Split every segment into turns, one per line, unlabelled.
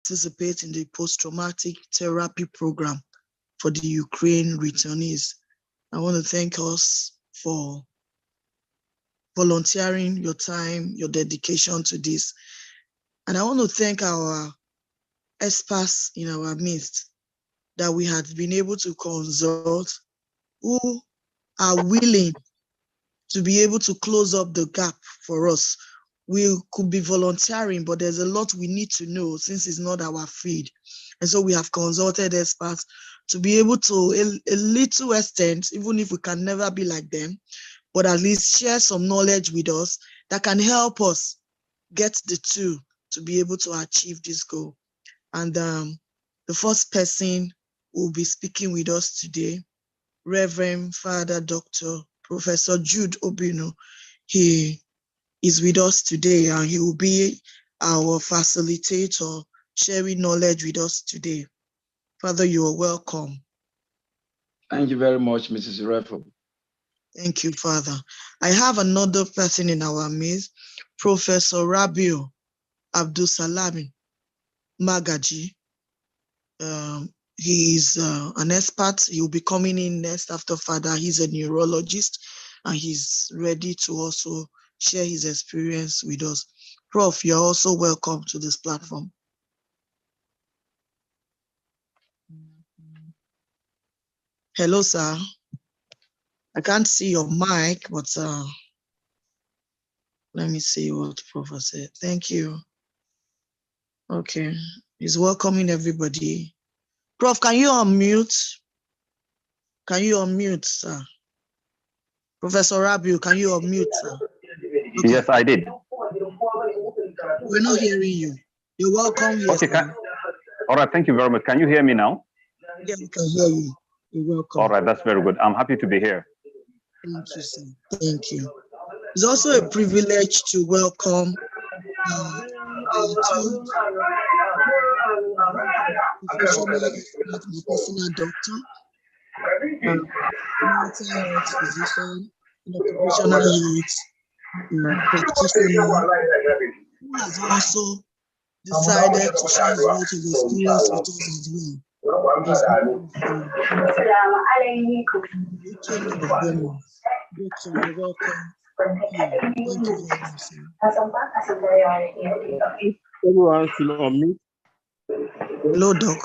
participate in the post-traumatic therapy program for the Ukraine returnees. I want to thank us for volunteering your time, your dedication to this. And I want to thank our experts in our midst that we had been able to consult, who are willing to be able to close up the gap for us. We could be volunteering, but there's a lot we need to know since it's not our field. And so we have consulted experts to be able to, a little extent, even if we can never be like them, but at least share some knowledge with us that can help us get the tool to be able to achieve this goal. And the first person who will be speaking with us today, Reverend Father Dr. Professor Jude Obino. He is with us today and he will be our facilitator, sharing knowledge with us today. Father, you are welcome.
Thank you very much, Mrs. Refo.
Thank you, Father. I have another person in our midst, Professor Rabiu Abdulsalami Magaji. He is an expert. He will be coming in next after Father. He's a neurologist and he's ready to also share his experience with us. Prof, you're also welcome to this platform. Hello, sir. I can't see your mic, but let me see what Prof said. Thank you. Okay, he's welcoming everybody. Prof, can you unmute? Can you unmute, sir? Professor Rabiu, can you unmute, sir?
Okay. Yes, I did.
We're not hearing you. You're welcome here.
Okay, all right, thank you very much. Can you hear me now?
Yeah, we can hear you. You're welcome.
All right, that's very good. I'm happy to be here.
Thank you, sir. Thank you. It's also a privilege to welcome two professional doctor, mental health physician, and occupational health practitioner, who has also decided to share his wealth of experience with us as well. Doctor, you're welcome. Thank you very much, sir.
Everyone should unmute.
Hello, Doc.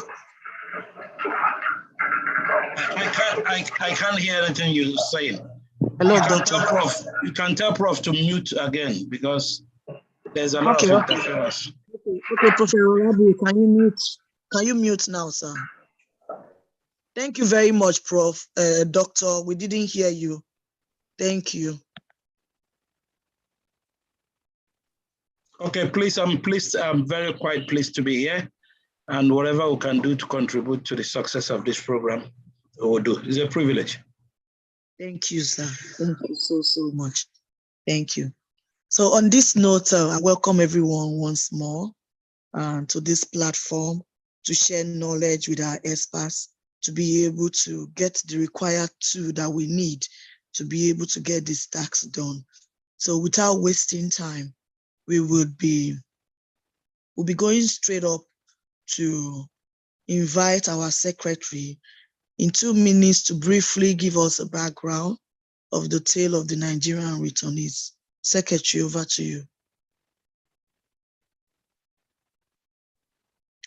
I can't hear anything you're saying.
Hello, Doctor.
You can tell Prof to mute again because there's a lot of interference.
Okay, Professor Rabi, can you mute? Can you mute now, sir? Thank you very much, Prof. Doctor, we didn't hear you. Thank you.
Okay, please, I'm very quite pleased to be here, and whatever we can do to contribute to the success of this program, we will do. It's a privilege.
Thank you, sir. Thank you so much. Thank you. So on this note, I welcome everyone once more to this platform to share knowledge with our experts, to be able to get the required tool that we need to be able to get this task done. So without wasting time, we'll be going straight up to invite our secretary in 2 minutes to briefly give us a background of the tale of the Nigerian returnees. Secretary, over to you.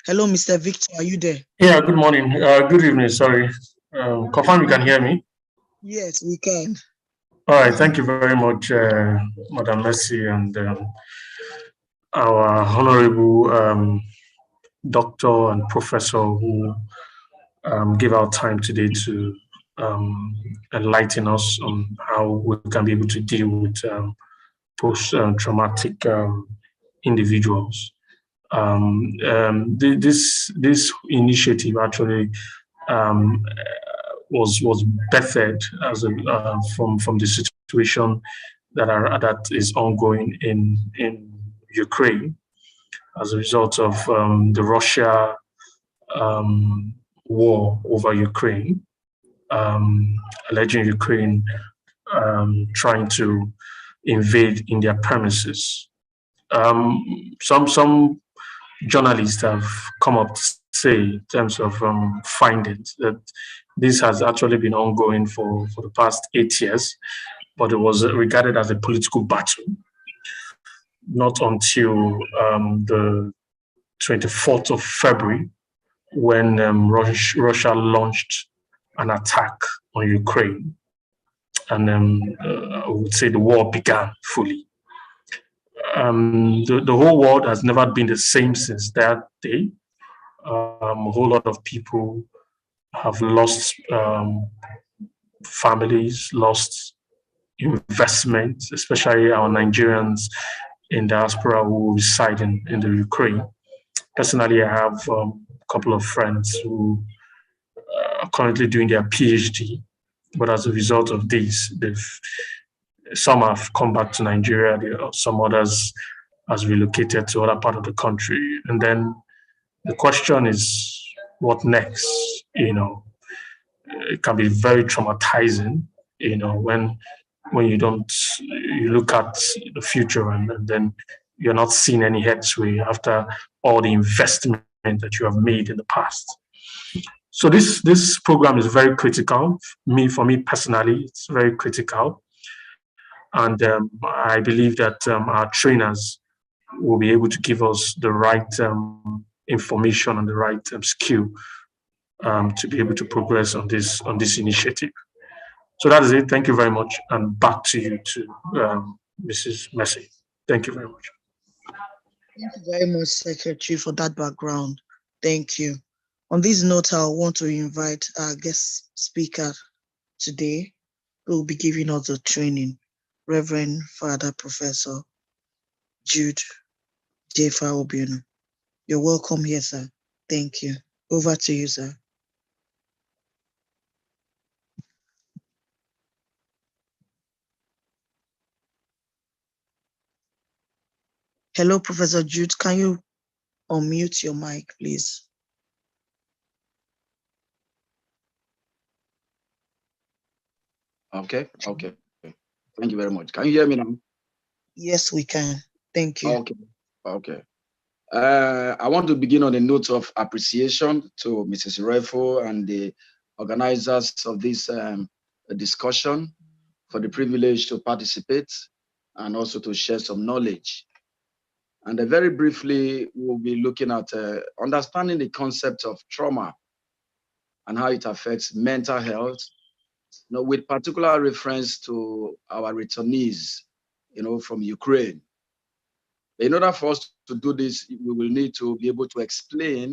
Hello, Mr. Victor, are you there?
Yeah, good morning. Good evening, sorry. Confirm you can hear me?
Yes, we can.
All right, thank you very much, Madam Mercy, and our honorable doctor and professor who give our time today to enlighten us on how we can be able to deal with post-traumatic individuals. This initiative actually was birthed as from the situation that is ongoing in Ukraine as a result of the Russia war over Ukraine, alleging Ukraine trying to invade in their premises. Some journalists have come up to say in terms of findings, that this has actually been ongoing for the past 8 years, but it was regarded as a political battle. Not until the 24th of February, when Russia launched an attack on Ukraine, and I would say the war began fully. The whole world has never been the same since that day. A whole lot of people have lost families, lost investments, especially our Nigerians in diaspora who reside in the Ukraine. Personally, I have a couple of friends who are currently doing their PhD, but as a result of this, some have come back to Nigeria, some others has relocated to other part of the country. And then the question is, what next? It can be very traumatizing, when you look at the future and then you're not seeing any headway after all the investment that you have made in the past. So this program is very critical. For me personally, it's very critical. And I believe that our trainers will be able to give us the right information and the right skill to be able to progress on this initiative. So that is it. Thank you very much. And back to you, Mrs. Messi. Thank you very much.
Thank you very much, Secretary, for that background. Thank you. On this note, I want to invite our guest speaker today, who will be giving us the training, Reverend Father Professor Jude Jefa Obionu. You're welcome here, sir. Thank you. Over to you, sir. Hello, Professor Jude. Can you unmute your mic, please?
Okay. Thank you very much. Can you hear me now?
Yes, we can. Thank you.
Okay. I want to begin on a note of appreciation to Mrs. Refo and the organizers of this discussion for the privilege to participate and also to share some knowledge. And very briefly, we'll be looking at understanding the concept of trauma and how it affects mental health, with particular reference to our returnees, from Ukraine. In order for us to do this, we will need to be able to explain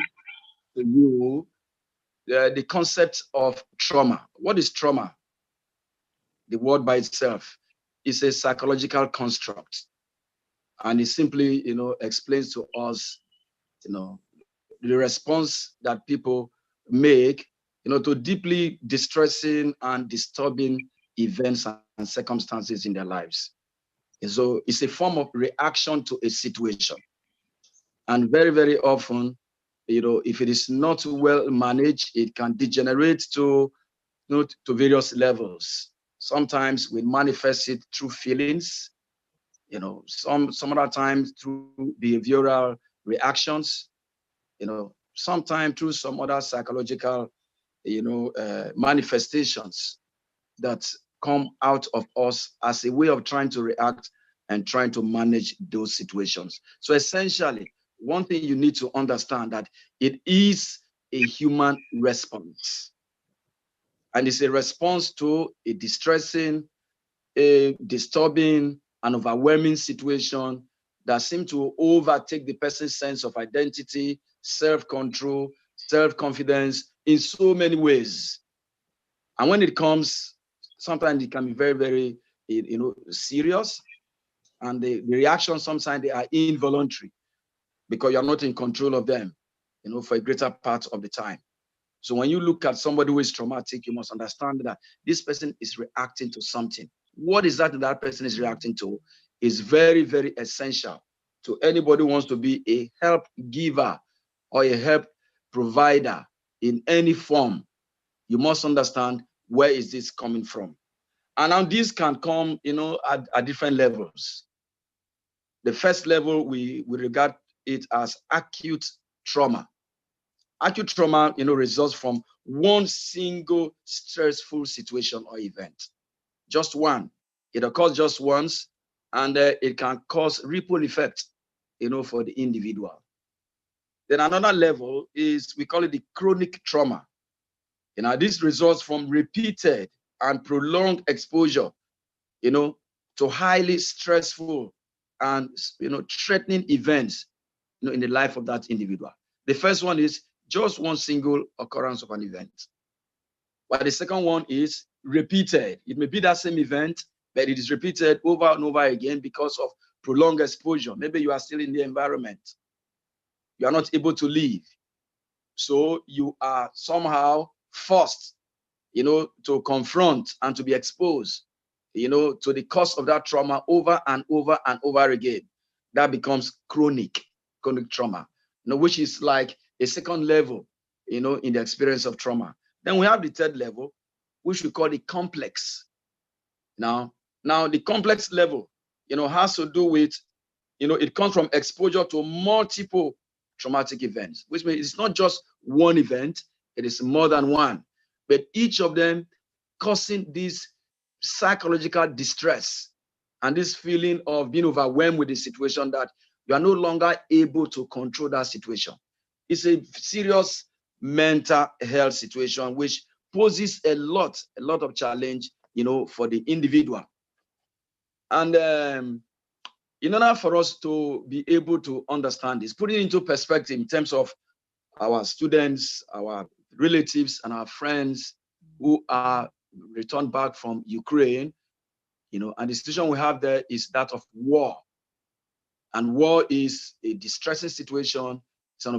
to you the concept of trauma. What is trauma? The word by itself is a psychological construct. And it simply, explains to us, the response that people make, to deeply distressing and disturbing events and circumstances in their lives. And so it's a form of reaction to a situation. And very, very often, if it is not well managed, it can degenerate to various levels. Sometimes we manifest it through feelings, some other times through behavioral reactions, sometimes through some other psychological, manifestations that come out of us as a way of trying to react and trying to manage those situations. So essentially, one thing you need to understand that it is a human response. And it's a response to a distressing, a disturbing, an overwhelming situation that seems to overtake the person's sense of identity, self-control, self-confidence in so many ways. And when it comes, sometimes it can be very, very, serious. And the reactions, sometimes they are involuntary because you're not in control of them, for a greater part of the time. So when you look at somebody who is traumatic, you must understand that this person is reacting to something. What is that person is reacting to is very, very essential to anybody who wants to be a help giver or a help provider in any form. You must understand, where is this coming from? And now this can come, at different levels. The first level we regard it as acute trauma. Acute trauma, results from one single stressful situation or event. Just one. It occurs just once, and it can cause ripple effect, for the individual. Then another level is, we call it the chronic trauma. This results from repeated and prolonged exposure, to highly stressful and, threatening events, in the life of that individual. The first one is just one single occurrence of an event. But the second one is repeated. It may be that same event, but it is repeated over and over again because of prolonged exposure. Maybe you are still in the environment. You are not able to leave. So you are somehow forced, to confront and to be exposed, to the cause of that trauma over and over and over again. That becomes chronic trauma, which is like a second level, in the experience of trauma. Then we have the third level, which we call the complex. Now the complex level, has to do with, it comes from exposure to multiple traumatic events, which means it's not just one event, it is more than one, but each of them causing this psychological distress and this feeling of being overwhelmed with the situation that you are no longer able to control that situation. It's a serious mental health situation which poses a lot of challenge, for the individual. And in order for us to be able to understand this, put it into perspective in terms of our students, our relatives, and our friends who are returned back from Ukraine, and the situation we have there is that of war. And war is a distressing situation. It's an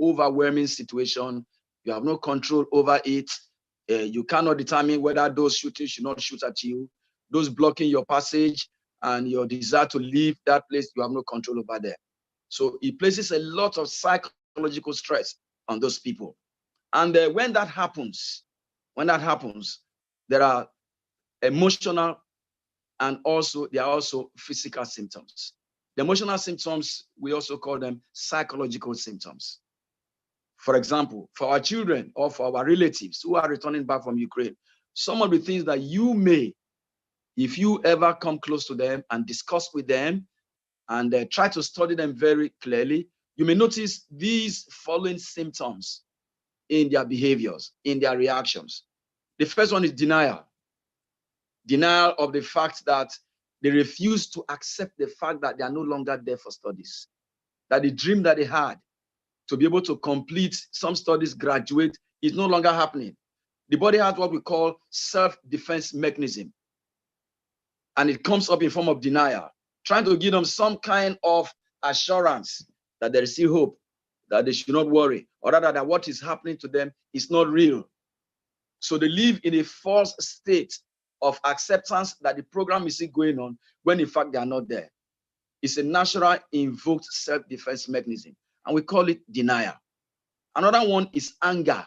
overwhelming situation. You have no control over it. You cannot determine whether those shooting should not shoot at you. Those blocking your passage and your desire to leave that place, you have no control over them. So it places a lot of psychological stress on those people. And when that happens, there are emotional and there are also physical symptoms. The emotional symptoms, we also call them psychological symptoms. For example, for our children or for our relatives who are returning back from Ukraine, some of the things that you may, if you ever come close to them and discuss with them and try to study them very clearly, you may notice these following symptoms in their behaviors, in their reactions. The first one is denial. Denial of the fact that they refuse to accept the fact that they are no longer there for studies, that the dream that they had to be able to complete some studies, graduate, is no longer happening. The body has what we call self-defense mechanism. And it comes up in form of denial, trying to give them some kind of assurance that there is still hope, that they should not worry, or rather that what is happening to them is not real. So they live in a false state of acceptance that the program is still going on when in fact they are not there. It's a natural invoked self-defense mechanism, and we call it denial. Another one is anger.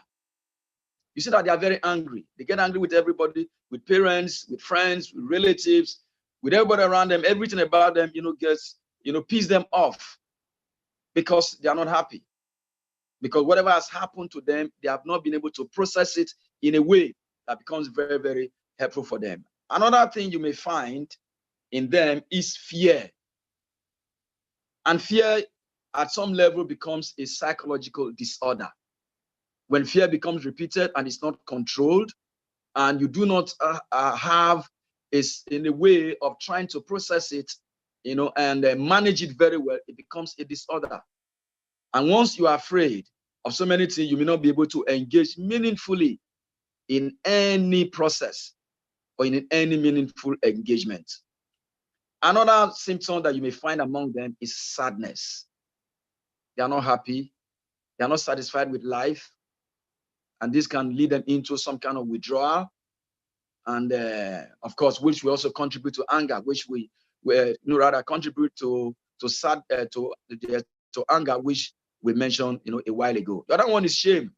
You see that they are very angry. They get angry with everybody, with parents, with friends, with relatives, with everybody around them. Everything about them, gets, pisses them off because they are not happy. Because whatever has happened to them, they have not been able to process it in a way that becomes very, very helpful for them. Another thing you may find in them is fear. And fear at some level becomes a psychological disorder. When fear becomes repeated and it's not controlled, and you do not have in a way of trying to process it, and manage it very well, it becomes a disorder. And once you are afraid of so many things, you may not be able to engage meaningfully in any process or in any meaningful engagement. Another symptom that you may find among them is sadness. They are not happy. They are not satisfied with life. And this can lead them into some kind of withdrawal. And of course, which will also contribute to anger, which we rather contribute to anger, which we mentioned a while ago. The other one is shame.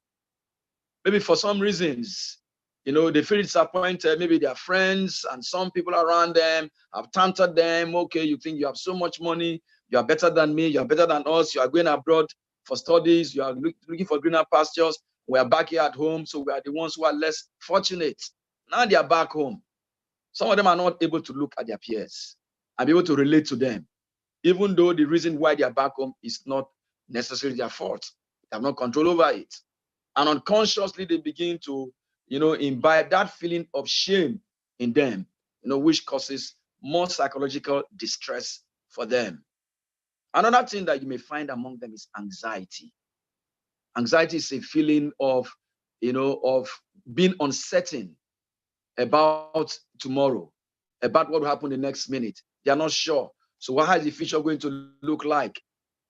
Maybe for some reasons, they feel disappointed. Maybe their friends and some people around them have taunted them. Okay, you think you have so much money, You are better than me. You are better than us. You are going abroad for studies. You are looking for greener pastures. We are back here at home. So we are the ones who are less fortunate. Now they are back home. Some of them are not able to look at their peers and be able to relate to them, even though the reason why they are back home is not necessarily their fault. They have no control over it. And unconsciously, they begin to, imbibe that feeling of shame in them, which causes more psychological distress for them. Another thing that you may find among them is anxiety. Anxiety is a feeling of, of being uncertain about tomorrow, about what will happen the next minute. They are not sure. So how is the future going to look like?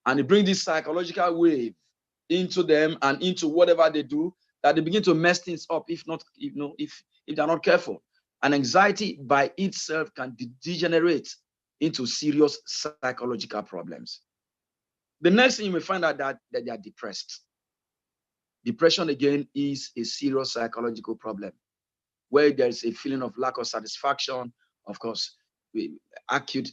And it brings this psychological wave into them and into whatever they do, that they begin to mess things up if they're not careful. And anxiety by itself can degenerate into serious psychological problems. The next thing you may find out that they are depressed. Depression, again, is a serious psychological problem where there is a feeling of lack of satisfaction, of course, acute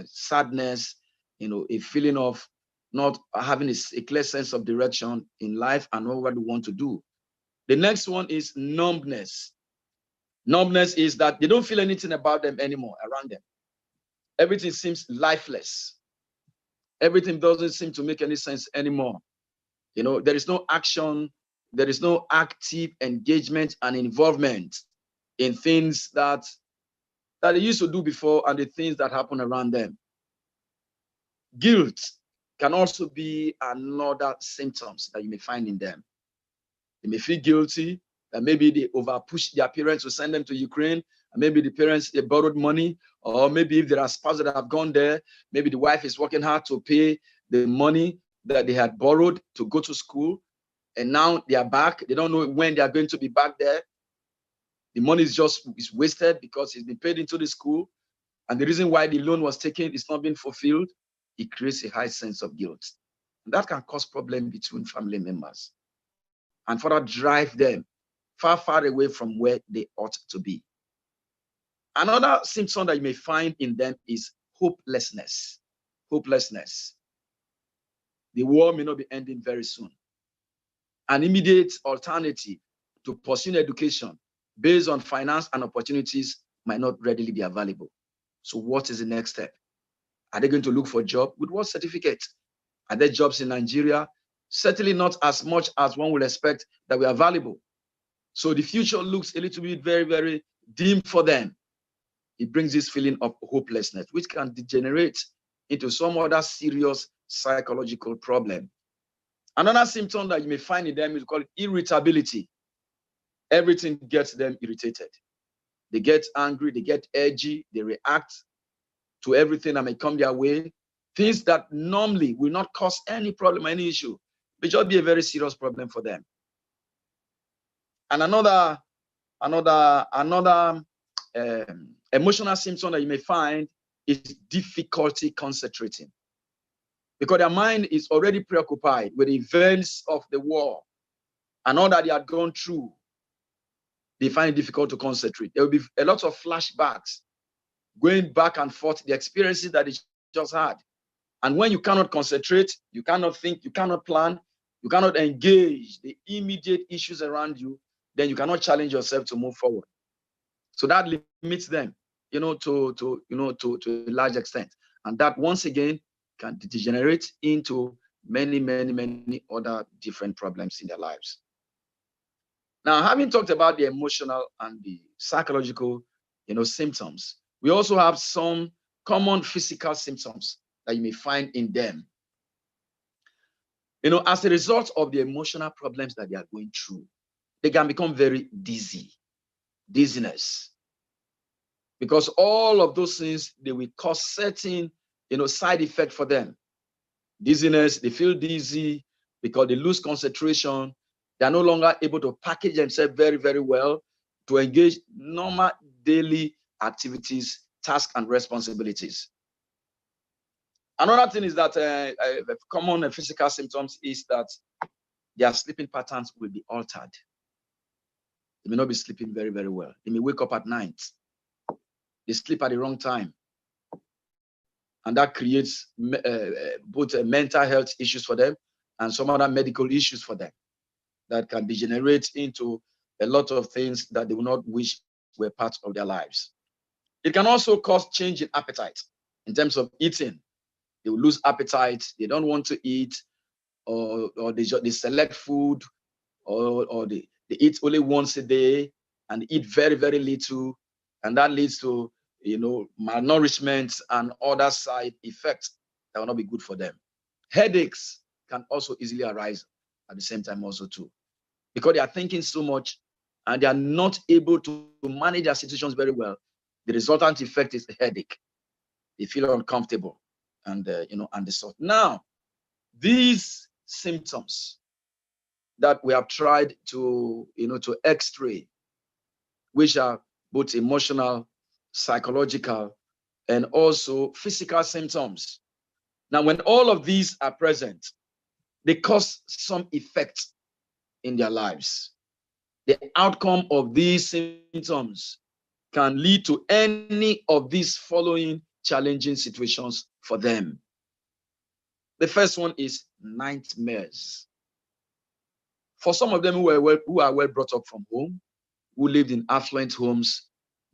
sadness, a feeling of not having a clear sense of direction in life and what we want to do. The next one is numbness. Numbness is that they don't feel anything about them anymore around them. Everything seems lifeless. Everything doesn't seem to make any sense anymore. There is no action, there is no active engagement and involvement in things that they used to do before and the things that happen around them. Guilt can also be another symptoms that you may find in them. They may feel guilty that maybe they overpushed their parents to send them to Ukraine, and maybe the parents, they borrowed money, or maybe if there are spouses that have gone there, maybe the wife is working hard to pay the money that they had borrowed to go to school, and now they are back. They don't know when they are going to be back there. The money is wasted because it's been paid into the school, and the reason why the loan was taken is not being fulfilled. It creates a high sense of guilt. And that can cause problems between family members and further drive them far, far away from where they ought to be. Another symptom that you may find in them is hopelessness. Hopelessness. The war may not be ending very soon. An immediate alternative to pursuing education based on finance and opportunities might not readily be available. So what is the next step? Are they going to look for a job? With what certificate? Are there jobs in Nigeria? Certainly not as much as one would expect that we are valuable. So the future looks a little bit very, very dim for them. It brings this feeling of hopelessness, which can degenerate into some other serious psychological problem. Another symptom that you may find in them is called irritability. Everything gets them irritated. They get angry, they get edgy, they react to everything that may come their way. Things that normally will not cause any problem, any issue, may just be a very serious problem for them. And another emotional symptom that you may find is difficulty concentrating, because their mind is already preoccupied with the events of the war and all that they had gone through. They find it difficult to concentrate. There will be a lot of flashbacks going back and forth, the experiences that they just had. And when you cannot concentrate, you cannot think, you cannot plan, you cannot engage the immediate issues around you, then you cannot challenge yourself to move forward. So that limits them, to a large extent. And that once again can degenerate into many, many, many other different problems in their lives. Now, having talked about the emotional and the psychological, symptoms, we also have some common physical symptoms that you may find in them. As a result of the emotional problems that they are going through, they can become very dizziness, because all of those things, they will cause certain, side effect for them. Dizziness, they feel dizzy because they lose concentration. They are no longer able to package themselves very, very well to engage normal daily activities, tasks, and responsibilities. Another thing is that common physical symptoms is that their sleeping patterns will be altered. They may not be sleeping very, very well. They may wake up at night. They sleep at the wrong time. and that creates both mental health issues for them and some other medical issues for them that can degenerate into a lot of things that they will not wish were part of their lives. It can also cause change in appetite in terms of eating. They will lose appetite, they don't want to eat, or they select food, or they eat only once a day and eat very, very little. And that leads to, malnourishment and other side effects that will not be good for them. Headaches can also easily arise at the same time also too, because they are thinking so much and they are not able to manage their situations very well. The resultant effect is a headache. They feel uncomfortable and the sort. Now, these symptoms that we have tried to x-ray, which are both emotional, psychological, and also physical symptoms. Now, when all of these are present, they cause some effect in their lives. The outcome of these symptoms can lead to any of these following challenging situations for them. The first one is nightmares. For some of them who are well brought up from home, who lived in affluent homes,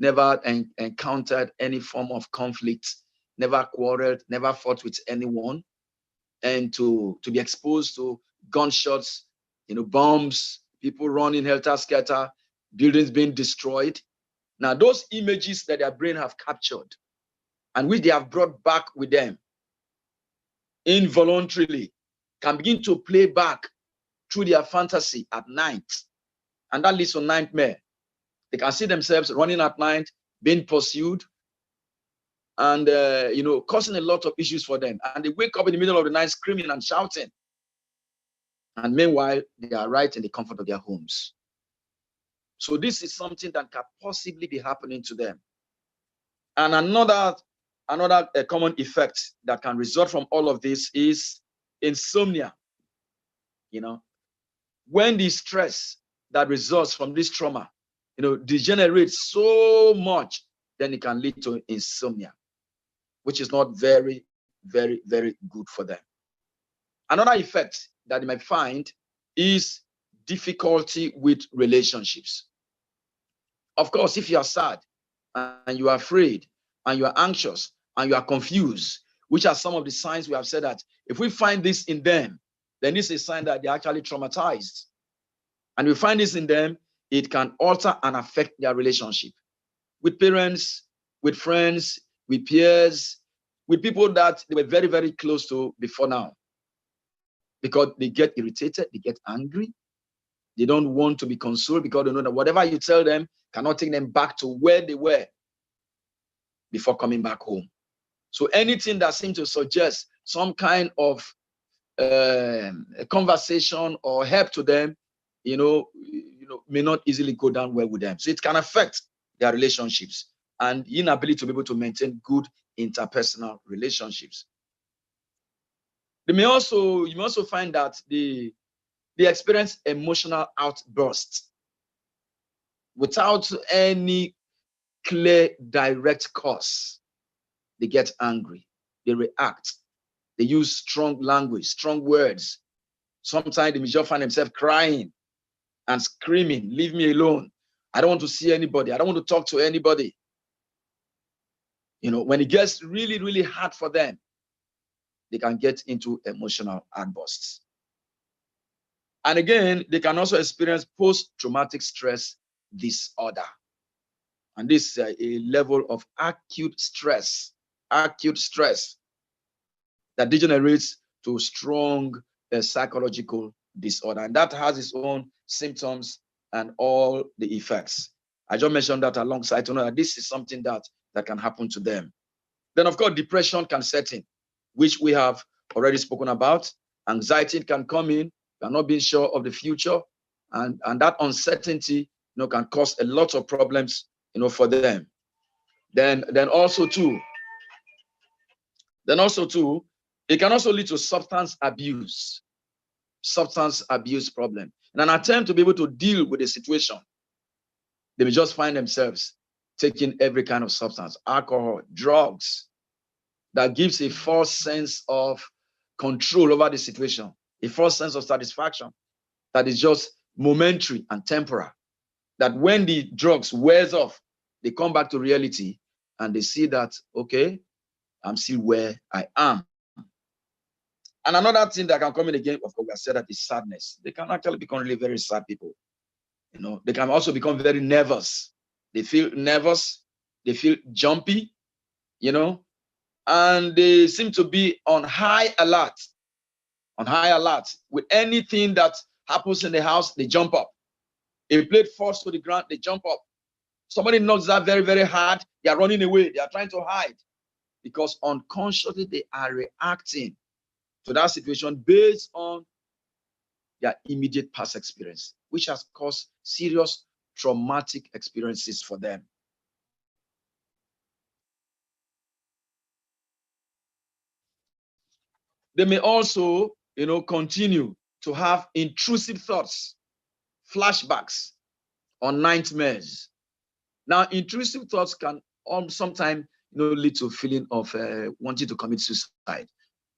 never encountered any form of conflict, never quarreled, never fought with anyone, and to be exposed to gunshots, bombs, people running helter-skelter, buildings being destroyed. Now, those images that their brain have captured and which they have brought back with them involuntarily can begin to play back through their fantasy at night. And that leads to nightmare. They can see themselves running at night, being pursued, and causing a lot of issues for them. And they wake up in the middle of the night screaming and shouting. And meanwhile, they are right in the comfort of their homes. So this is something that can possibly be happening to them. And another common effect that can result from all of this is insomnia. When the stress that results from this trauma, degenerates so much, then it can lead to insomnia, which is not very, very, very good for them. Another effect that you might find is difficulty with relationships. Of course, if you are sad and you are afraid and you are anxious and you are confused, which are some of the signs we have said that if we find this in them, then it's a sign that they're actually traumatized. And we find this in them, it can alter and affect their relationship with parents, with friends, with peers, with people that they were very, very close to before now. Because they get irritated, they get angry, they don't want to be consoled because they know that whatever you tell them cannot take them back to where they were before coming back home. So anything that seems to suggest some kind of a conversation or help to them, may not easily go down well with them. So it can affect their relationships and inability to be able to maintain good interpersonal relationships. You may also find that they experience emotional outbursts without any clear, direct cause. They get angry, they react, they use strong language, strong words. Sometimes they may just find themselves crying and screaming, "Leave me alone. I don't want to see anybody. I don't want to talk to anybody." When it gets really, really hard for them, they can get into emotional outbursts. And again, they can also experience post-traumatic stress disorder. And this is a level of acute stress that degenerates to strong psychological disorder. And that has its own symptoms and all the effects. I just mentioned that alongside to know that this is something that can happen to them. Then, of course, depression can set in, which we have already spoken about. Anxiety can come in, they are not being sure of the future, and that uncertainty can cause a lot of problems for them. Then also too, it can also lead to substance abuse problem. In an attempt to be able to deal with the situation, they may just find themselves taking every kind of substance, alcohol, drugs, that gives a false sense of control over the situation, a false sense of satisfaction that is just momentary and temporal. That when the drugs wears off, they come back to reality and they see that, okay, I'm still where I am. And another thing that can come in again, of course, I said that is sadness. They can actually become really very sad people. You know, they can also become very nervous. They feel nervous, they feel jumpy, you know, and they seem to be on high alert. On high alert. With anything that happens in the house, they jump up. A plate falls to the ground, they jump up. Somebody knocks that very, very hard, they are running away, they are trying to hide. Because unconsciously they are reacting to that situation based on their immediate past experience, which has caused serious traumatic experiences for them. They may also, you know, continue to have intrusive thoughts, flashbacks, or nightmares. Now, intrusive thoughts can sometimes, you know, lead to a feeling of wanting to commit suicide.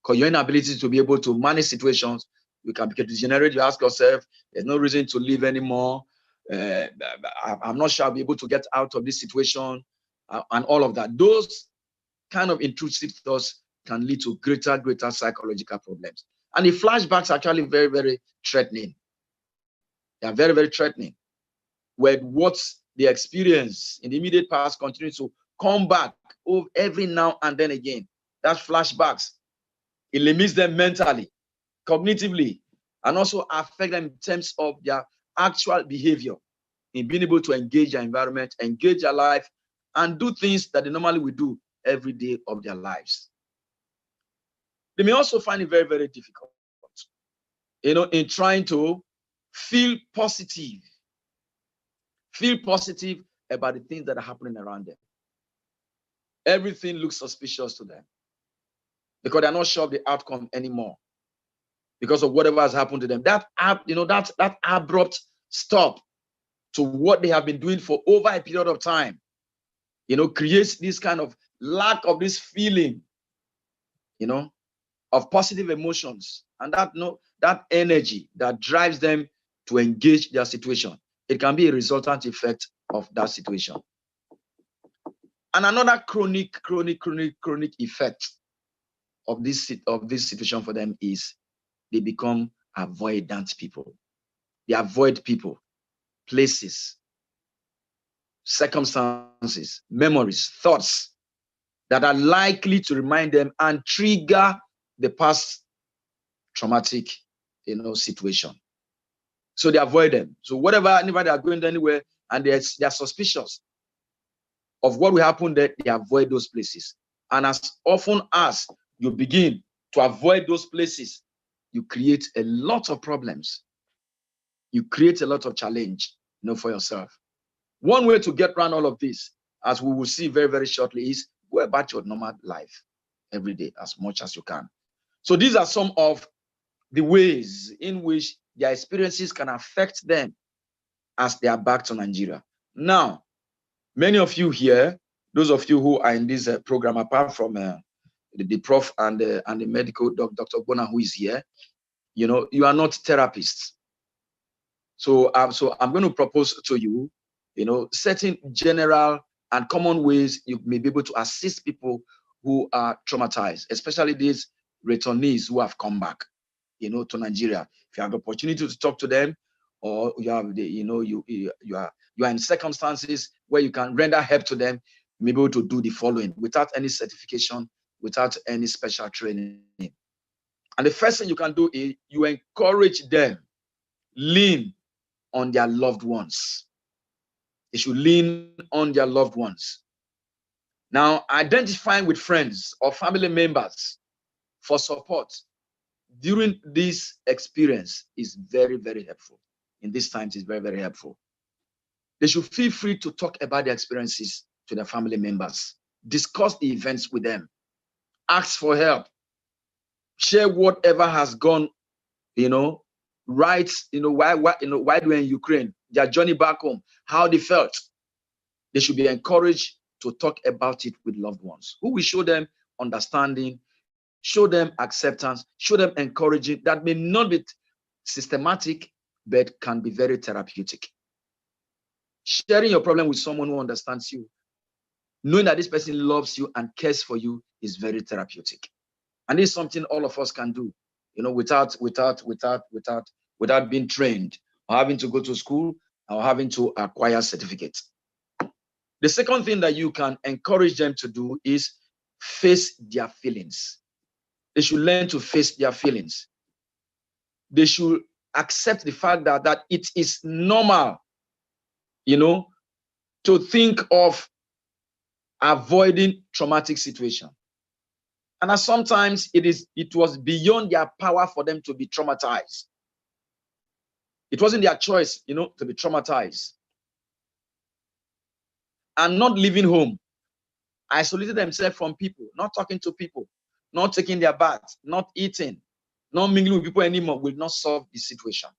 Because your inability to be able to manage situations, you can begin to degenerate. You ask yourself, there's no reason to live anymore. I'm not sure I'll be able to get out of this situation, and all of that. Those kind of intrusive thoughts can lead to greater psychological problems. And the flashbacks are actually very, very threatening. They are very, very threatening. Where what they experience in the immediate past continues to come back every now and then again. That's flashbacks. It limits them mentally, cognitively, and also affect them in terms of their actual behavior in being able to engage their environment, engage their life, and do things that they normally would do every day of their lives. They may also find it very, very difficult, you know, in trying to feel positive about the things that are happening around them. Everything looks suspicious to them because they're not sure of the outcome anymore because of whatever has happened to them. That abrupt stop to what they have been doing for over a period of time, you know, creates this kind of lack of this feeling, you know, of positive emotions, and that energy that drives them to engage their situation. It can be a resultant effect of that situation. And another chronic effect of this situation for them is they become avoidant people. They avoid people, places, circumstances, memories, thoughts that are likely to remind them and trigger the past traumatic, you know, situation. So they avoid them. So whenever they are going anywhere and they are suspicious of what will happen there, they avoid those places. And as often as you begin to avoid those places, you create a lot of problems. You create a lot of challenge, you know, for yourself. One way to get around all of this, as we will see very, very shortly, is go about your normal life every day as much as you can. So these are some of the ways in which their experiences can affect them as they are back to Nigeria. Now, many of you here, those of you who are in this program, apart from the prof and the medical Dr. Bona, who is here, you know, you are not therapists. So I'm going to propose to you, you know, certain general and common ways you may be able to assist people who are traumatized, especially these returnees who have come back, you know, to Nigeria. If you have the opportunity to talk to them, or you have the, you know, you are in circumstances where you can render help to them, you may be able to do the following without any certification, without any special training. And the first thing you can do is you encourage them, lean on their loved ones. They should lean on their loved ones. Now, identifying with friends or family members for support during this experience is very, very helpful. In these times, it's very, very helpful. They should feel free to talk about their experiences to their family members. Discuss the events with them. Ask for help. Share whatever has gone, you know, right, you know, why they were in Ukraine, their journey back home, how they felt. They should be encouraged to talk about it with loved ones who will show them understanding, show them acceptance, show them encouraging. That may not be systematic, but can be very therapeutic. Sharing your problem with someone who understands you, knowing that this person loves you and cares for you, is very therapeutic. And it's something all of us can do, without being trained, or having to go to school, or having to acquire certificates. The second thing that you can encourage them to do is face their feelings. They should learn to face their feelings. They should accept the fact that it is normal, to think of avoiding traumatic situation. And that sometimes it was beyond their power for them to be traumatized. It wasn't their choice, to be traumatized. And not leaving home, isolated themselves from people, not talking to people, not taking their bath, not eating, not mingling with people anymore, will not solve the situation.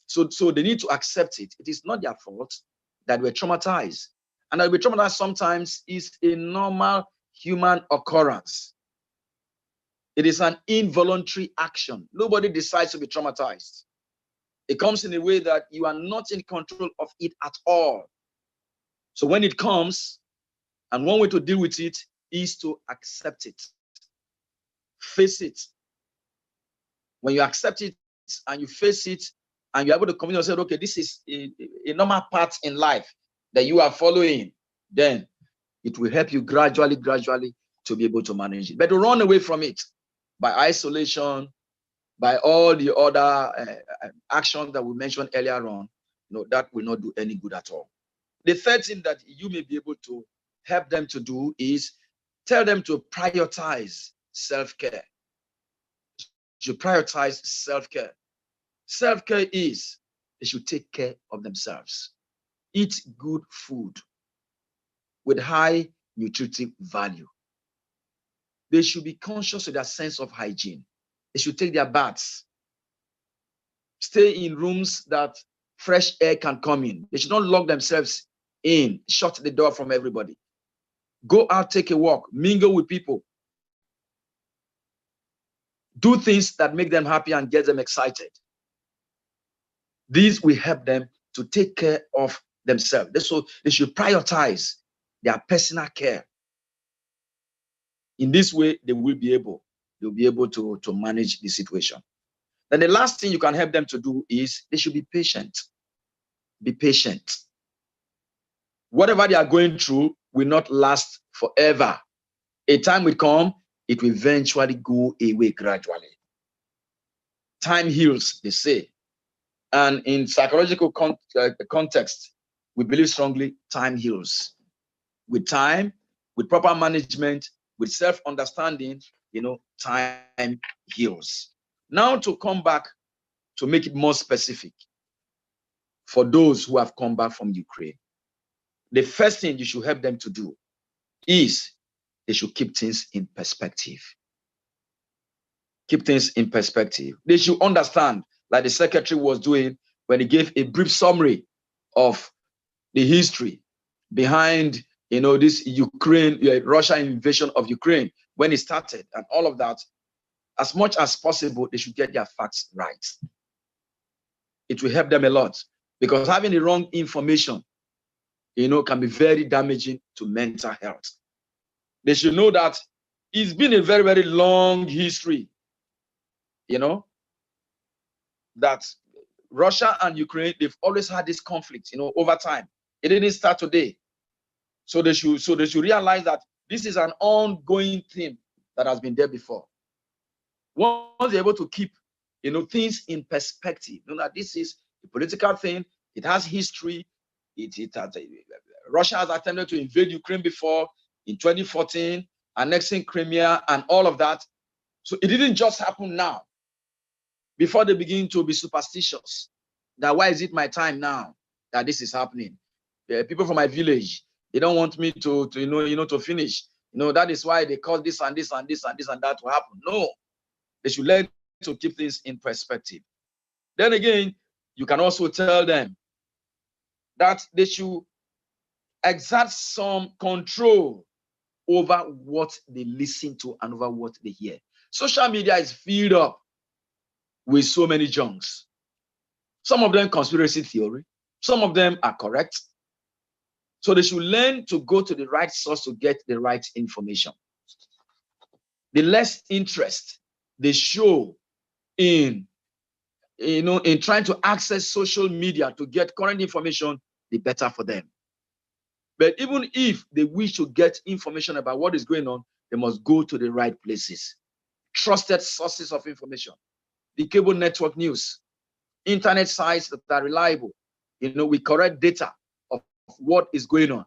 So they need to accept it. It is not their fault that we're traumatized. And that we're traumatized sometimes is a normal human occurrence. It is an involuntary action. Nobody decides to be traumatized. It comes in a way that you are not in control of it at all. So when it comes, and one way to deal with it is to accept it. Face it. When you accept it and you face it, and you're able to commit yourself, okay, this is a normal path in life that you are following, then it will help you gradually to be able to manage it. But to run away from it by isolation, by all the other actions that we mentioned earlier on, that will not do any good at all. The third thing that you may be able to help them to do is tell them to prioritize self-care. You prioritize self-care. Self-care is they should take care of themselves. Eat good food with high nutritive value. They should be conscious of their sense of hygiene. They should take their baths. Stay in rooms that fresh air can come in. They should not lock themselves in, shut the door from everybody. Go out, take a walk, mingle with people. Do things that make them happy and get them excited. These will help them to take care of themselves. So they should prioritize their personal care. In this way, they'll be able to manage the situation. Then the last thing you can help them to do is they should be patient. Be patient. Whatever they are going through will not last forever. A time will come, it will eventually go away gradually. Time heals, they say. And in psychological context, we believe strongly time heals. With time, with proper management, with self-understanding, time heals. Now to come back, to make it more specific, for those who have come back from Ukraine, the first thing you should help them to do is they should keep things in perspective. Keep things in perspective. They should understand, like the secretary was doing when he gave a brief summary of the history behind, this Russia invasion of Ukraine, when it started and all of that. As much as possible, they should get their facts right. It will help them a lot, because having the wrong information, can be very damaging to mental health. They should know that it's been a very, very long history, that Russia and Ukraine, they've always had this conflict, over time. It didn't start today. So they should realize that this is an ongoing thing that has been there before. Once they're able to keep, things in perspective, that this is a political thing, it has history, Russia has attempted to invade Ukraine before in 2014, annexing Crimea and all of that. So it didn't just happen now. Before they begin to be superstitious, that why is it my time now that this is happening? People from my village, they don't want me to finish. That is why they cause this and this and this and this and that to happen. No, they should learn to keep things in perspective. Then again, you can also tell them that they should exert some control over what they listen to and over what they hear. Social media is filled up with so many junks. Some of them conspiracy theory, some of them are correct. So they should learn to go to the right source to get the right information. The less interest they show in trying to access social media to get current information, the better for them. But even if they wish to get information about what is going on, they must go to the right places. Trusted sources of information, the cable network news, internet sites that are reliable, with correct data of what is going on,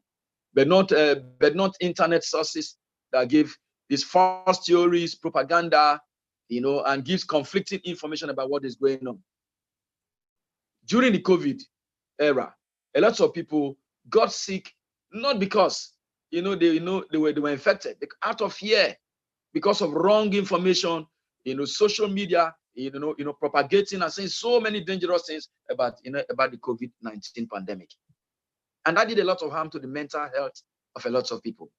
but not internet sources that give these false theories, propaganda, and gives conflicting information about what is going on. During the COVID era, a lot of people got sick, not because they were infected, out of fear, because of wrong information, social media, propagating and saying so many dangerous things about the COVID-19 pandemic. And that did a lot of harm to the mental health of a lot of people.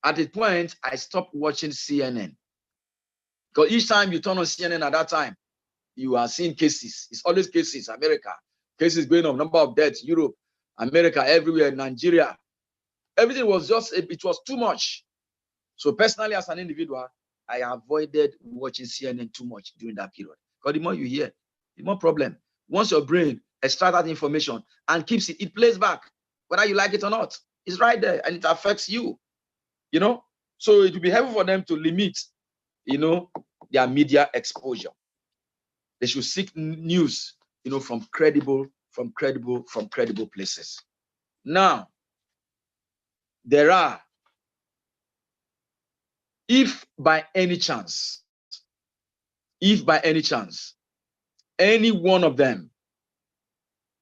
At a point, I stopped watching CNN. Because each time you turn on CNN at that time, you are seeing cases. It's always cases. America, cases going on, number of deaths, Europe, America, everywhere, Nigeria. Everything was it was too much. So personally, as an individual, I avoided watching CNN too much during that period. Because the more you hear, the more problem. Once your brain extracts that information and keeps it plays back, whether you like it or not. It's right there and it affects you. So it will be helpful for them to limit, their media exposure. They should seek news, from credible places. Now, if by any chance, any one of them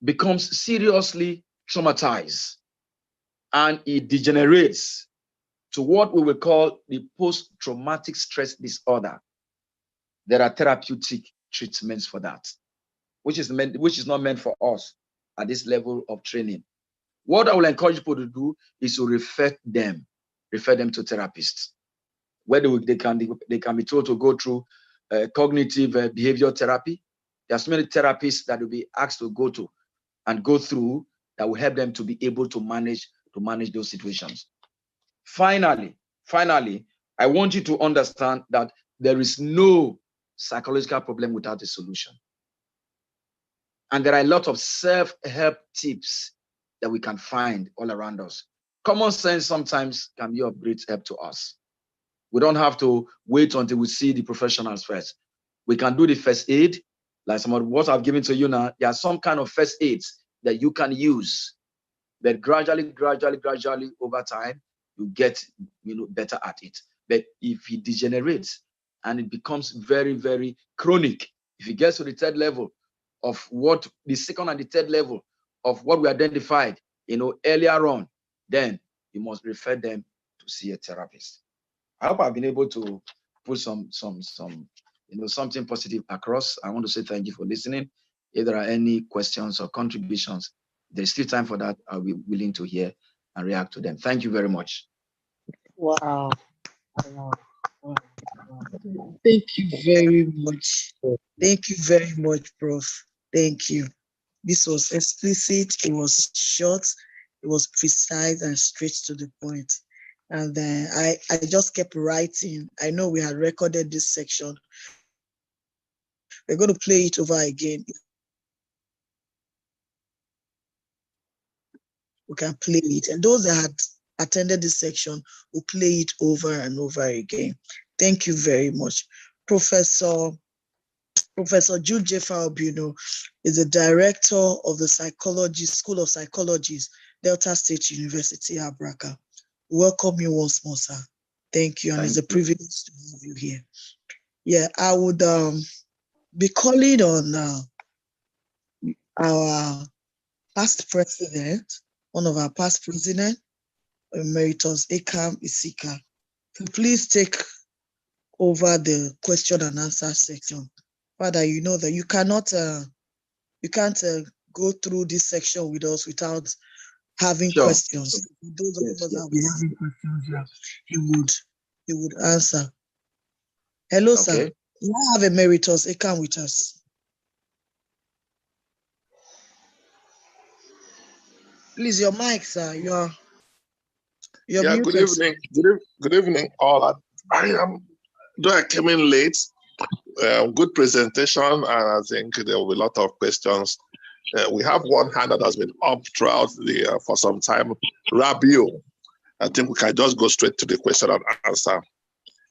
becomes seriously traumatized and it degenerates to what we will call the post-traumatic stress disorder, there are therapeutic treatments for that, which is not meant for us at this level of training. What I will encourage people to do is to refer them to therapists, where they can be told to go through cognitive behavioral therapy. There are so many therapists that will be asked to go to and go through that will help them to be able to manage those situations. Finally, I want you to understand that there is no psychological problem without a solution. And there are a lot of self-help tips that we can find all around us. Common sense sometimes can be of great help to us. We don't have to wait until we see the professionals first. We can do the first aid, like some of what I've given to you now. There are some kind of first aids that you can use, but gradually over time, you get better at it. But if it degenerates and it becomes very, very chronic, if it gets to the third level of what the second and the third level of what we identified, earlier on, then you must refer them to see a therapist. I hope I've been able to put some something positive across. I want to say thank you for listening. If there are any questions or contributions, there's still time for that. I'll be willing to hear and react to them. Thank you very much.
Wow. Thank you very much. Thank you very much, Prof. Thank you. This was explicit, it was short, it was precise and straight to the point. And then I just kept writing. I know we had recorded this section. We're going to play it over again. We can play it. And those that had attended this section will play it over and over again. Thank you very much. Professor Jude Jeffa Obuno is the director of the School of Psychology, Delta State University, Abraka. Welcome you once more, sir. Thank you, and it's a privilege to have you here. Yeah, I would be calling on our past president, one of our past presidents, Emeritus Ekam Isika, to please take over the question and answer section. Father, you know that you can't go through this section with us without having
Sure.
questions. Those of us that will be having questions, he would answer. Hello, sir. You have Emeritus Ekan with us. Please, your mic, sir. You're muted.
Good evening. Good evening, all. Though I came in late, good presentation, and I think there will be a lot of questions. We have one hand that has been up throughout for some time. Rabiu, I think we can just go straight to the question and answer.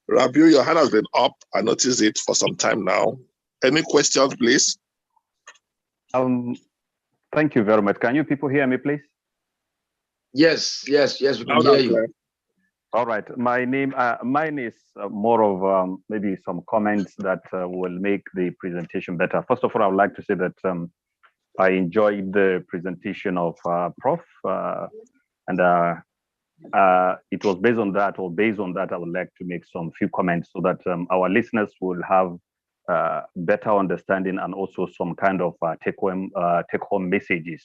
Rabiu, your hand has been up. I noticed it for some time now. Any questions, please?
Thank you very much. Can you people hear me, please?
Yes, we can hear you.
All right. Mine is more of maybe some comments that will make the presentation better. First of all, I would like to say that I enjoyed the presentation of Prof. And it was based on that, I would like to make some few comments so that our listeners will have better understanding and also some kind of take-home messages.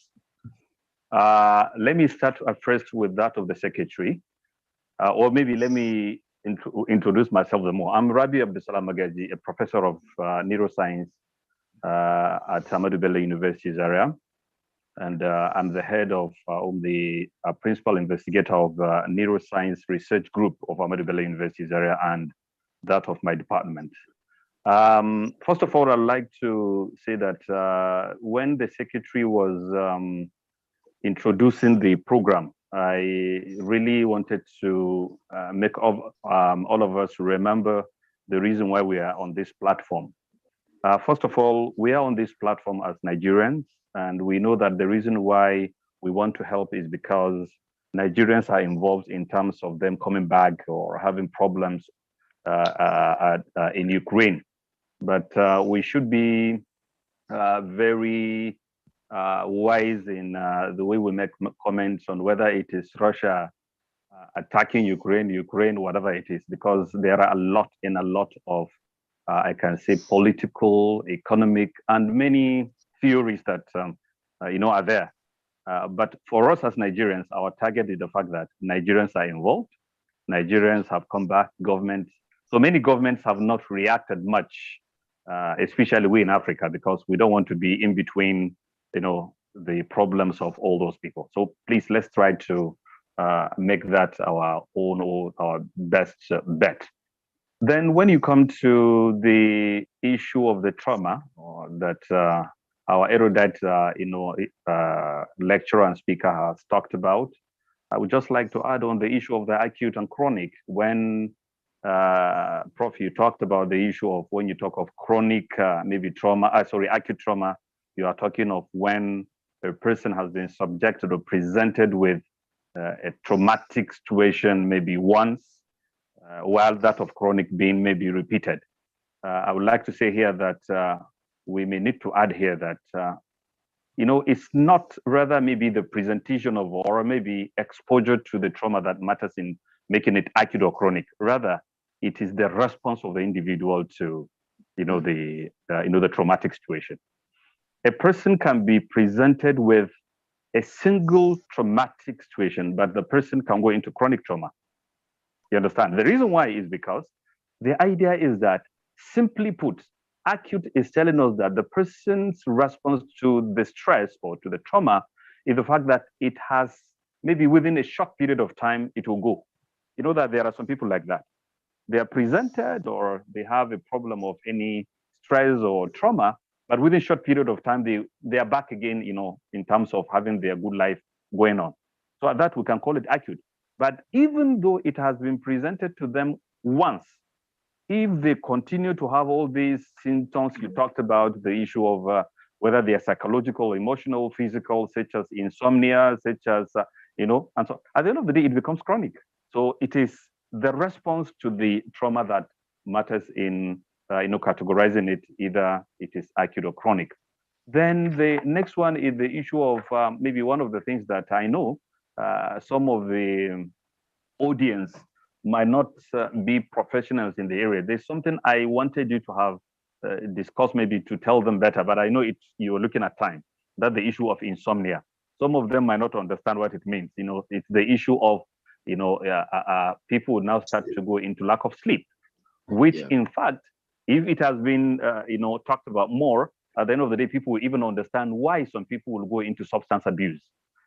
Let me start first with that of the secretary, or maybe let me introduce myself more. I'm Rabi Abdusalam Magaji, a professor of neuroscience at Ahmadu Bello University, Zaria, and I'm the head of the principal investigator of the neuroscience research group of Ahmadu Bello University, Zaria, and that of my department. First of all, I'd like to say that when the secretary was introducing the program, I really wanted to make all of us remember the reason why we are on this platform. First of all, we are on this platform as Nigerians, and we know that the reason why we want to help is because Nigerians are involved in terms of them coming back or having problems in Ukraine. But we should be very wise in the way we make comments on whether it is Russia attacking Ukraine, whatever it is, because there are a lot of I can say political, economic, and many theories that are there. But for us as Nigerians, our target is the fact that Nigerians are involved. Nigerians have come back. Governments, so many governments have not reacted much, especially we in Africa, because we don't want to be in between, the problems of all those people. So please, let's try to make that our own or our best bet. Then when you come to the issue of the trauma that our erudite, lecturer and speaker has talked about, I would just like to add on the issue of the acute and chronic. When Prof, you talked about the issue of when you talk of chronic, acute trauma, you are talking of when a person has been subjected or presented with a traumatic situation maybe once, while that of chronic being maybe repeated. I would like to say here that we may need to add here that, it's not rather maybe the presentation of or maybe exposure to the trauma that matters in making it acute or chronic. Rather, it is the response of the individual to, the traumatic situation. A person can be presented with a single traumatic situation, but the person can go into chronic trauma. You understand? The reason why is because the idea is that, simply put, acute is telling us that the person's response to the stress or to the trauma is the fact that it has, maybe within a short period of time, it will go. You know that there are some people like that. They are presented or they have a problem of any stress or trauma, but within a short period of time, they are back again, in terms of having their good life going on. So at that, we can call it acute. But even though it has been presented to them once, if they continue to have all these symptoms you talked about, the issue of whether they are psychological, emotional, physical, such as insomnia, such as, and so at the end of the day, it becomes chronic. So it is the response to the trauma that matters in, categorizing it, either it is acute or chronic. Then the next one is the issue of maybe one of the things that I know some of the audience might not be professionals in the area. There's something I wanted you to have discussed, maybe to tell them better, but I know you were looking at time, that the issue of insomnia. some of them might not understand what it means. It's the issue of, people now start to go into lack of sleep, which in fact, if it has been, talked about more, at the end of the day, people will even understand why some people will go into substance abuse.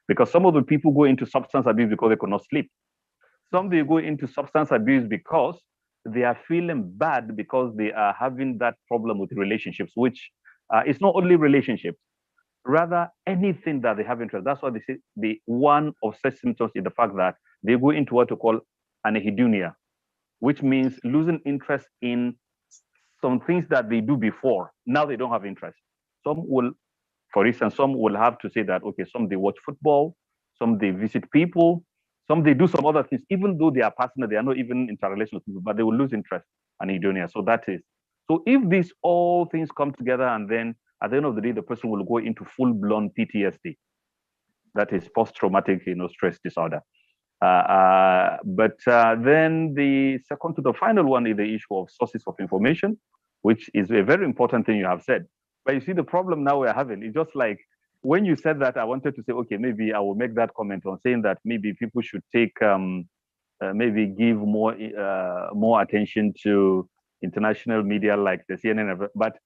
Because some of the people go into substance abuse because they could not sleep. Some they go into substance abuse because they are feeling bad because they are having that problem with relationships, which it's not only relationships, rather anything that they have interest. That's why they say the one of such symptoms is the fact that they go into what we call anhedonia, which means losing interest in some things that they do before. Now they don't have interest. Some will, for instance, some will have to say that, okay, some they watch football, some they visit people, some they do some other things, even though they are passionate, they are not even interrelational with people, but they will lose interest and anhedonia. So that is. So if these all things come together, and then at the end of the day, the person will go into full-blown PTSD. That is post-traumatic, stress disorder. But then the second to the final one is the issue of sources of information, which is a very important thing you have said. But you see, the problem now we're having is just like when you said that, I wanted to say, okay, maybe I will make that comment on saying that maybe people should take, maybe give more attention to international media like the CNN. But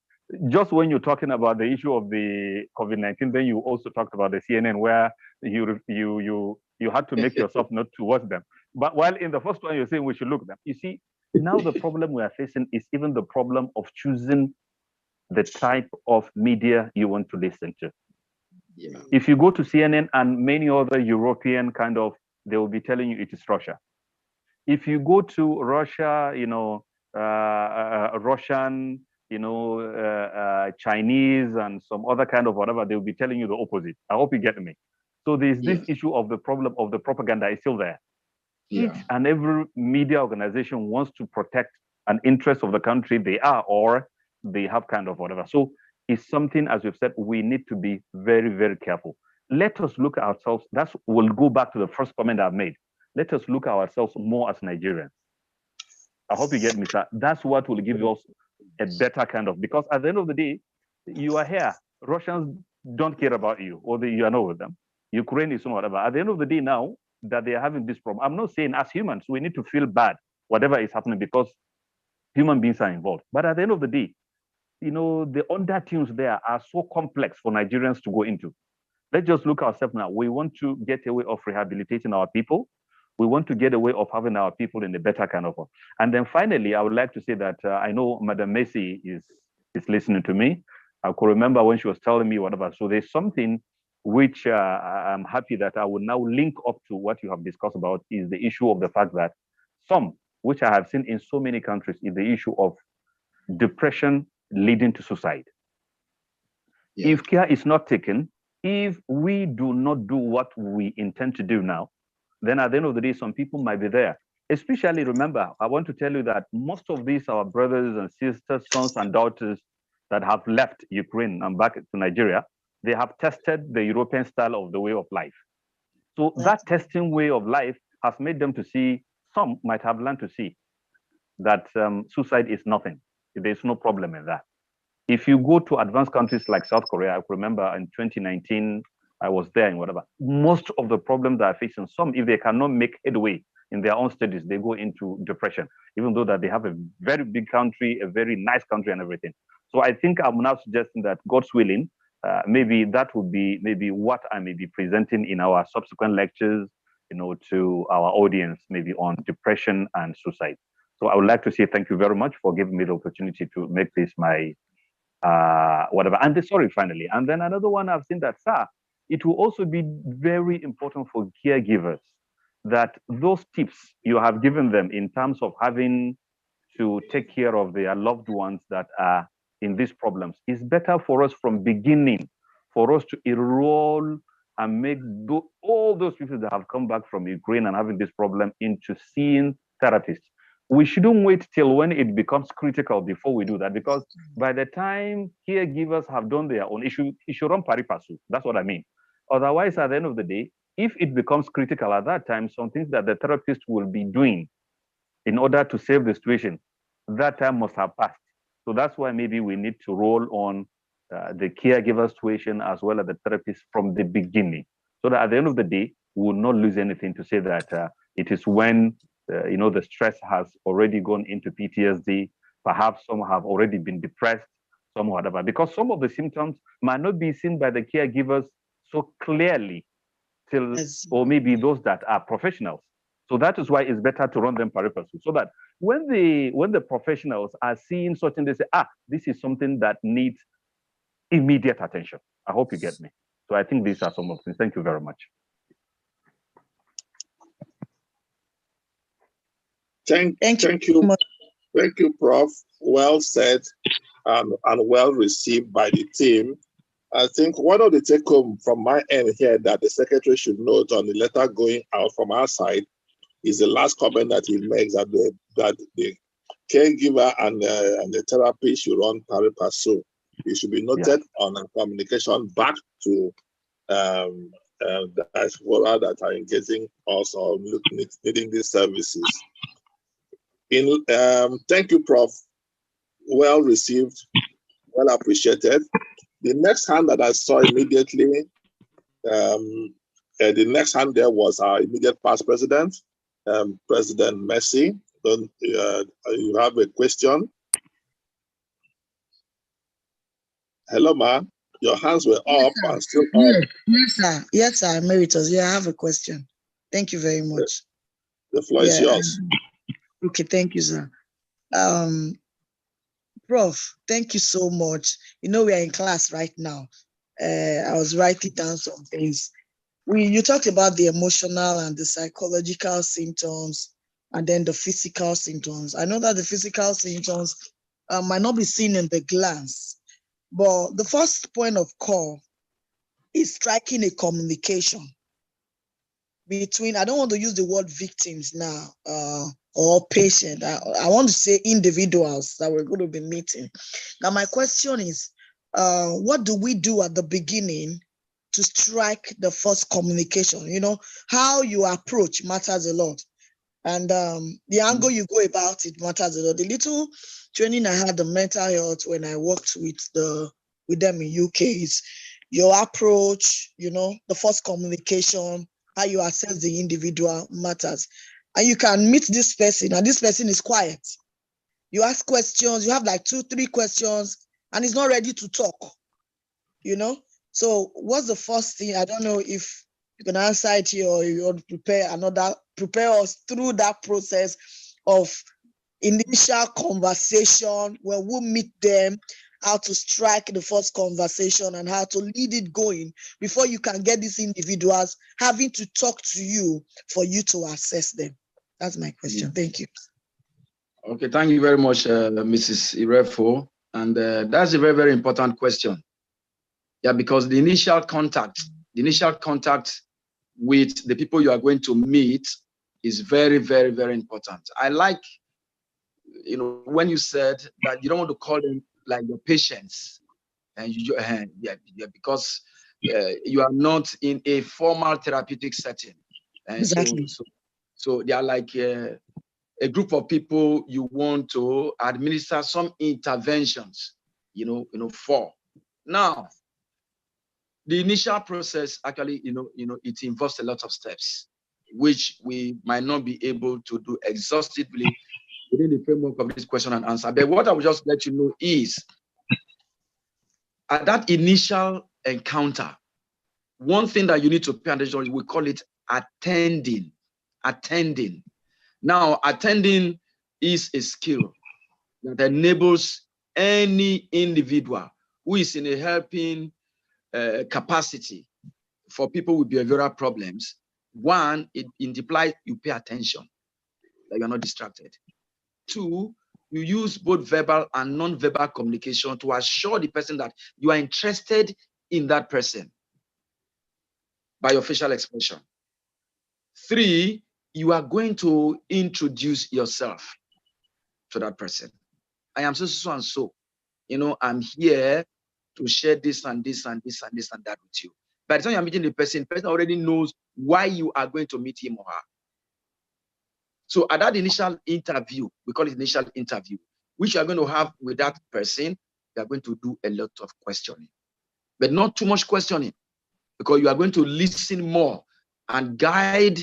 just when you're talking about the issue of the COVID-19, then you also talked about the CNN, where you had to make yourself not to watch them. But while in the first one, you're saying we should look at them. You see, now the problem we are facing is even the problem of choosing the type of media you want to listen to.
Yeah.
If you go to CNN and many other European they will be telling you it is Russia. If you go to Russia, Russian, Chinese and some other kind of whatever, they will be telling you the opposite. I hope you get me. So there's this issue of the problem of the propaganda is still there. Each and every media organization wants to protect an interest of the country they are, or they have kind of whatever. So it's something, as we've said, we need to be very, very careful. Let us look at ourselves. We'll go back to the first comment I've made. Let us look at ourselves more as Nigerians. I hope you get me, sir. That's what will give us a better because at the end of the day, you are here. Russians don't care about you, or you are not with them. Ukraine is whatever. At the end of the day now that they are having this problem, I'm not saying as humans, we need to feel bad, whatever is happening, because human beings are involved. But at the end of the day, the undertones there are so complex for Nigerians to go into. Let's just look at ourselves now. We want to get away of rehabilitating our people. We want to get away of having our people in a better kind of. And then finally, I would like to say that I know Madam Messi is listening to me. I could remember when she was telling me whatever. So there's something which I'm happy that I will now link up to what you have discussed about, is the issue of the fact that which I have seen in so many countries, is the issue of depression leading to suicide. Yeah. If care is not taken, if we do not do what we intend to do now, then at the end of the day, some people might be there. Especially, remember, I want to tell you that most of these are brothers and sisters, sons and daughters that have left Ukraine and back to Nigeria. They have tested the European style of the way of life. So that testing way of life has made them to see, some might have learned to see that suicide is nothing. There's no problem in that. If you go to advanced countries like South Korea, I remember in 2019, I was there and whatever. Most of the problems that are facing, some, if they cannot make headway in their own studies, they go into depression, even though that they have a very big country, a very nice country and everything. So I think I'm now suggesting that, God's willing, maybe that would be maybe what I may be presenting in our subsequent lectures, to our audience, maybe on depression and suicide. So I would like to say thank you very much for giving me the opportunity to make this my whatever. And sorry, finally. And then another one I've seen that, sir, it will also be very important for caregivers that those tips you have given them in terms of having to take care of their loved ones that are in these problems is better for us from beginning, for us to enroll and make all those people that have come back from Ukraine and having this problem into seeing therapists. We shouldn't wait till when it becomes critical before we do that, because by the time caregivers have done their own, it should run pari passu. That's what I mean. Otherwise, at the end of the day, if it becomes critical at that time, some things that the therapist will be doing in order to save the situation, that time must have passed. So that's why maybe we need to roll on the caregiver situation as well as the therapist from the beginning, so that at the end of the day, we will not lose anything to say that it is when the stress has already gone into PTSD. Perhaps some have already been depressed, some whatever, because some of the symptoms might not be seen by the caregivers so clearly till, or maybe those that are professionals. So that is why it's better to run them peripherally, so that when the professionals are seeing certain, they say, this is something that needs immediate attention. I hope you get me. So I think these are some of the things. Thank you very much.
Thank you. Thank you, Prof. Well said and well received by the team. I think one of the take home from my end here that the secretary should note on the letter going out from our side is the last comment that he makes, that the caregiver and the therapist should run pari passu. It should be noted on a communication back to the diaspora that are engaging us or needing these services. Thank you, Prof. Well received, well appreciated. The next hand that I saw immediately, the next hand there was our immediate past president, President Messi. You have a question? Hello, ma. Your hands were up and still up.
Yes, sir. Yes, sir. Emeritus. Yeah, I have a question. Thank you very much.
The floor is yours.
Okay, thank you, sir. Prof, thank you so much. We are in class right now. I was writing down some things. You talked about the emotional and the psychological symptoms and then the physical symptoms. I know that the physical symptoms might not be seen in the glance, but the first point of call is striking a communication between, I don't want to use the word victims now, or patient. I want to say individuals that we're going to be meeting. Now, my question is, what do we do at the beginning to strike the first communication? How you approach matters a lot. And the angle you go about it matters a lot. The little training I had on mental health when I worked with them in UK is your approach, the first communication, how you assess the individual matters. And you can meet this person and this person is quiet. You ask questions, you have like 2-3 questions and he's not ready to talk, So what's the first thing? I don't know if you can answer it here or you want to prepare us through that process of initial conversation when we meet them, how to strike the first conversation and how to lead it going before you can get these individuals having to talk to you for you to assess them. That's my question. Thank you.
Okay, thank you very much, Mrs. Irefo. And that's a very, very important question. Yeah, because the initial contact with the people you are going to meet is very, very, very important. I like, when you said that you don't want to call them like your patients, and because you are not in a formal therapeutic setting. And
exactly.
So they are like a group of people you want to administer some interventions, for. Now, the initial process actually, it involves a lot of steps, which we might not be able to do exhaustively within the framework of this question and answer. But what I will just let you know is, at that initial encounter, one thing that you need to pay attention to, we call it attending. Attending. Now, attending is a skill that enables any individual who is in a helping capacity for people with behavioral problems. One, it implies you pay attention, that you're not distracted. 2, you use both verbal and non-verbal communication to assure the person that you are interested in that person by your facial expression. 3, you are going to introduce yourself to that person. I am so and so. I'm here to share this and this and this and this and that with you. By the time you're meeting the person already knows why you are going to meet him or her. So at that initial interview, we call it initial interview, which you are going to have with that person, you are going to do a lot of questioning, but not too much questioning. because you are going to listen more and guide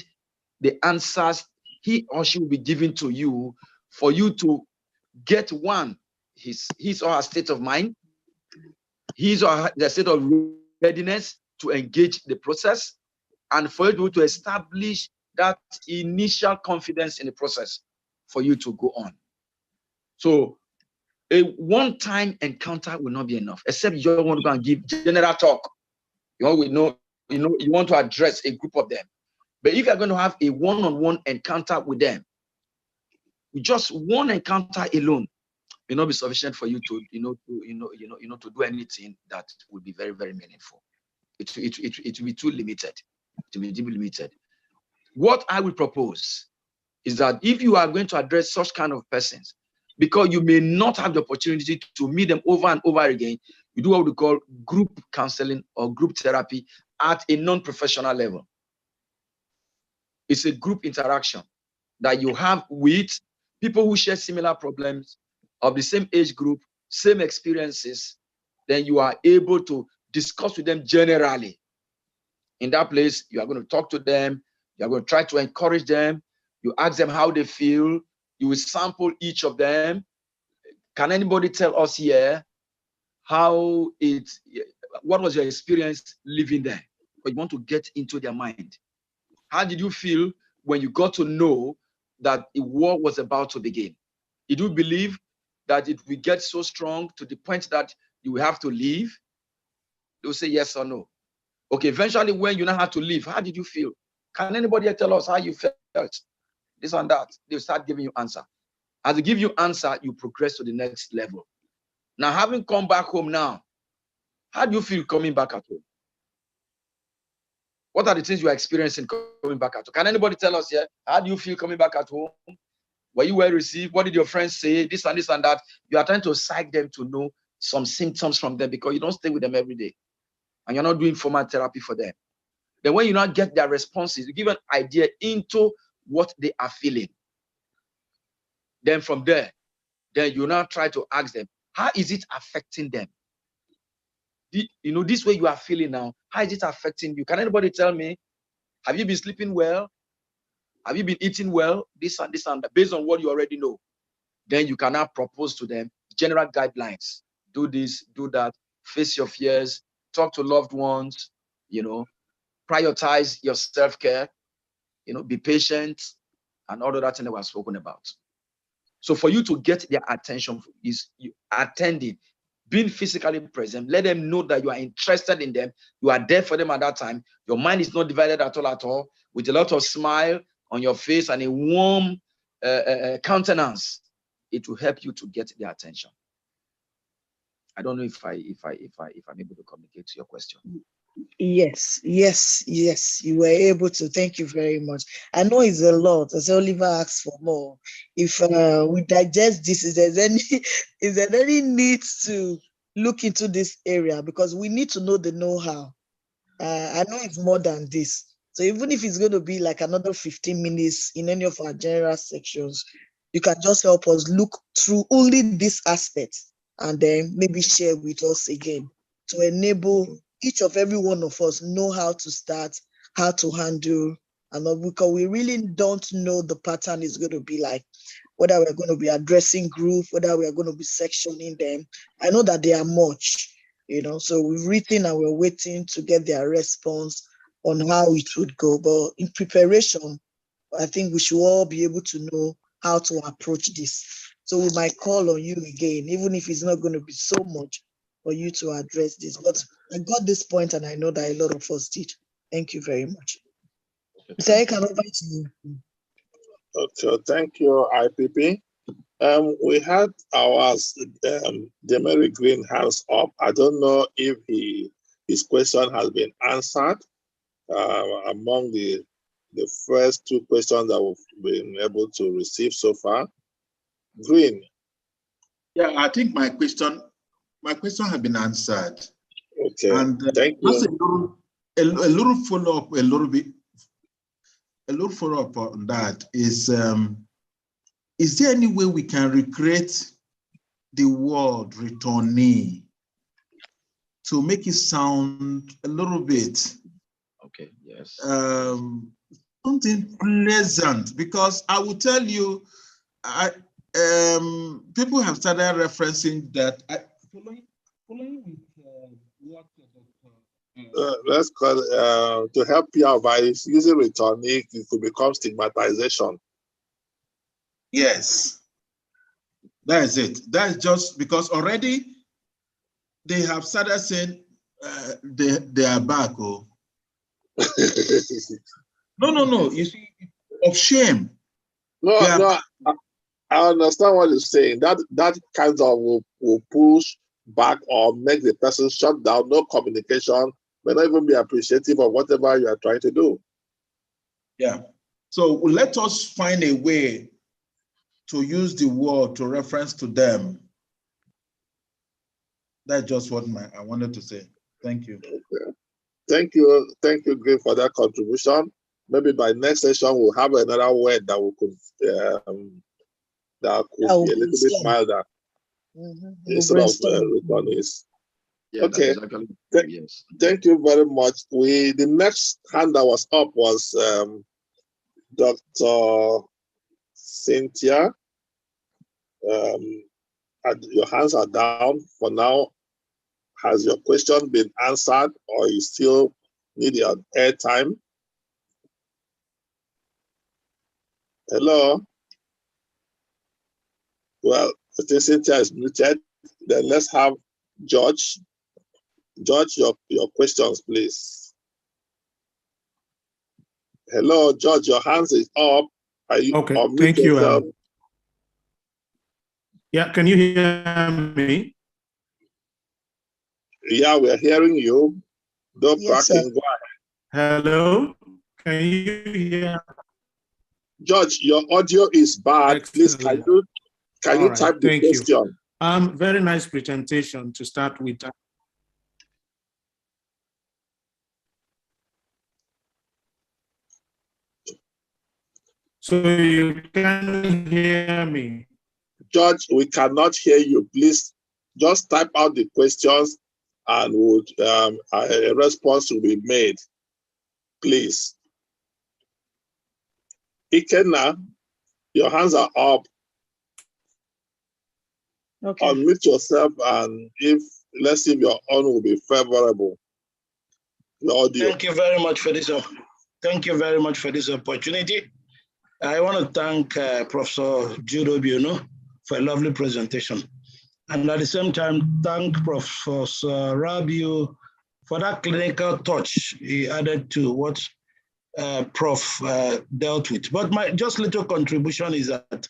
the answers he or she will be giving to you for you to get one, his or her state of mind, his or her the state of readiness to engage the process, and for you to establish that initial confidence in the process for you to go on. So a one-time encounter will not be enough, except you want to go and give general talk. You want to address a group of them. But if you're going to have a one-on-one encounter with them, just one encounter alone may not be sufficient for you to to do anything that would be very, very meaningful. It will be too limited. It will be deeply limited. What I will propose is that if you are going to address such kind of persons, because you may not have the opportunity to meet them over and over again, you do what we call group counseling or group therapy at a non-professional level. It's a group interaction that you have with people who share similar problems of the same age group, same experiences. Then you are able to discuss with them generally. In that place, you are going to talk to them. You are going to try to encourage them. You ask them how they feel. You will sample each of them. Can anybody tell us here what was your experience living there? But you want to get into their mind. How did you feel when you got to know that a war was about to begin? Did you believe that it will get so strong to the point that you will have to leave? They will say yes or no. Okay, eventually when you now have to leave, how did you feel? Can anybody tell us how you felt? This and that. They'll start giving you answer. As they give you answer, you progress to the next level. Now, having come back home now, how do you feel coming back at home? What are the things you are experiencing coming back at home? Can anybody tell us here? How do you feel coming back at home? Were you well received? What did your friends say? This and this and that. You are trying to psych them to know some symptoms from them because you don't stay with them every day. And you're not doing formal therapy for them. Then when you not get their responses, you give an idea into what they are feeling. Then from there, then you now try to ask them, how is it affecting them? This way you are feeling now, how is it affecting you? Can anybody tell me, have you been sleeping well? Have you been eating well? This and this and that, based on what you already know. Then you can now propose to them general guidelines. Do this, do that, face your fears, talk to loved ones, prioritize your self-care, be patient, and all of that thing that was spoken about. So for you to get their attention is you attending, being physically present, let them know that you are interested in them, you are there for them at that time. Your mind is not divided at all, with a lot of smile on your face and a warm countenance. It will help you to get their attention. I don't know if I'm able to communicate to your question.
Yes, you were able to. Thank you very much. I know it's a lot, as Oliver asked for more. If we digest this, is there any need to look into this area? Because we need to know the know-how. I know it's more than this. So even if it's going to be like another 15 minutes in any of our general sections, you can just help us look through only this aspect and then maybe share with us again to enable each of every one of us know how to start, how to handle, and because we really don't know the pattern is going to be like, whether we're going to be addressing group, whether we are going to be sectioning them. I know that they are much, so we've written and we're waiting to get their response on how it would go. But in preparation, I think we should all be able to know how to approach this. So we might call on you again, even if it's not going to be so much for you to address this. But I got this point and I know that a lot of us did. Thank you very much. Mr. Eka, over to you.
Okay, thank you, IPP. We had our Demery Green hands up. I don't know if his question has been answered among the first two questions that we've been able to receive so far. Green.
Yeah, I think my question has been answered.
Okay,
and
thank you.
Just a little follow-up, a little follow-up on that is there any way we can recreate the word returnee to make it sound a little bit
Okay, yes.
Something pleasant, because I will tell you, people have started referencing that. Following with what
let's call to help you advise using returning, it could become stigmatization.
Yes, that is it. That's just because already they have started saying they are back. Oh. No. You see, of shame.
No. I understand what you're saying. That kind of will push back or make the person shut down. No communication. May not even be appreciative of whatever you are trying to do.
Yeah. So let us find a way to use the word to reference to them. That's just what I wanted to say. Thank you.
Okay. Thank you, Greg, for that contribution. Maybe by next session we'll have another word that we could be a little bit milder instead of returnees.
Yeah,
okay.
Exactly. Yes.
Thank you very much. The next hand that was up was Dr. Cynthia. Your hands are down for now. Has your question been answered, or you still need your airtime? Hello? Well, I think Cynthia is muted. Then let's have George. George, your questions, please. Hello, George, your hands is up. Are you
okay? Thank you.
Yourself?
Yeah, can you hear me?
Yeah, we're hearing you. Don't
Yes,
cracking. Go ahead.
Hello, can you hear?
George, your audio is bad.
Excellent.
Please, can you type the question?
Very nice presentation to start with. So you can hear me?
George, we cannot hear you. Please just type out the questions and a response will be made. Please. Ikenna, your hands are up.
Okay.
Unmute yourself, and let's see if your on will be favorable. Your audio.
Thank you very much for this. Thank you very much for this opportunity. I want to thank Professor Jude Obiono for a lovely presentation. And at the same time, thank Professor Rabiu for that clinical touch he added to what Prof dealt with. But my just little contribution is that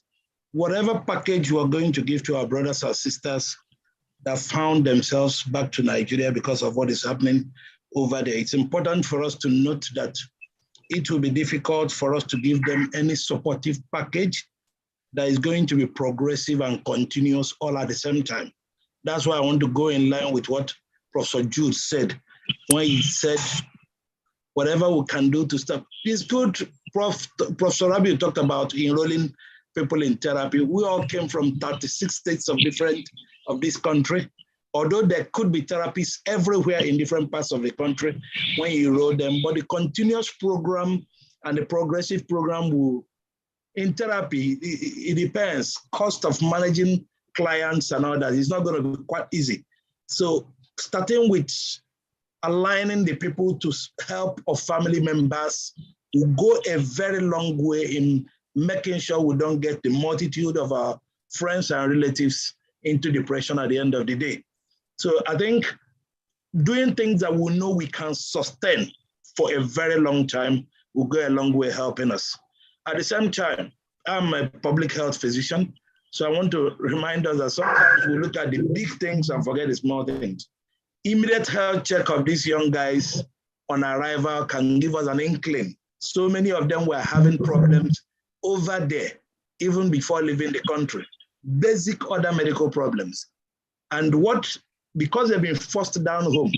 whatever package we are going to give to our brothers and sisters that found themselves back to Nigeria because of what is happening over there, it's important for us to note that it will be difficult for us to give them any supportive package that is going to be progressive and continuous all at the same time. That's why I want to go in line with what Professor Jude said when he said, whatever we can do to stop. It's good. Professor Rabi talked about enrolling people in therapy. We all came from 36 states of this country. Although there could be therapists everywhere in different parts of the country when you enroll them, but the continuous program and the progressive program will, in therapy, it depends. Cost of managing clients and all that is not going to be quite easy. So starting with aligning the people to help of family members will go a very long way in making sure we don't get the multitude of our friends and relatives into depression at the end of the day. So I think doing things that we know we can sustain for a very long time will go a long way helping us. At the same time, I'm a public health physician, so I want to remind us that sometimes we look at the big things and forget the small things. Immediate health check of these young guys on arrival can give us an inkling. So many of them were having problems over there, even before leaving the country. Basic other medical problems. And because they've been forced down home,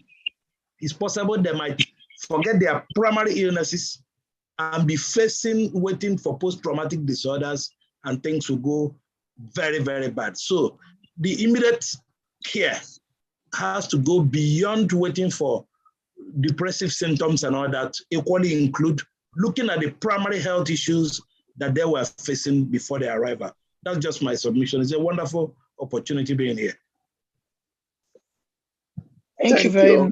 it's possible they might forget their primary illnesses and be waiting for post-traumatic disorders, and things will go very, very bad. So the immediate care has to go beyond waiting for depressive symptoms and all that equally include looking at the primary health issues that they were facing before their arrival. That's just my submission. It's a wonderful opportunity being here.
Thank you very much.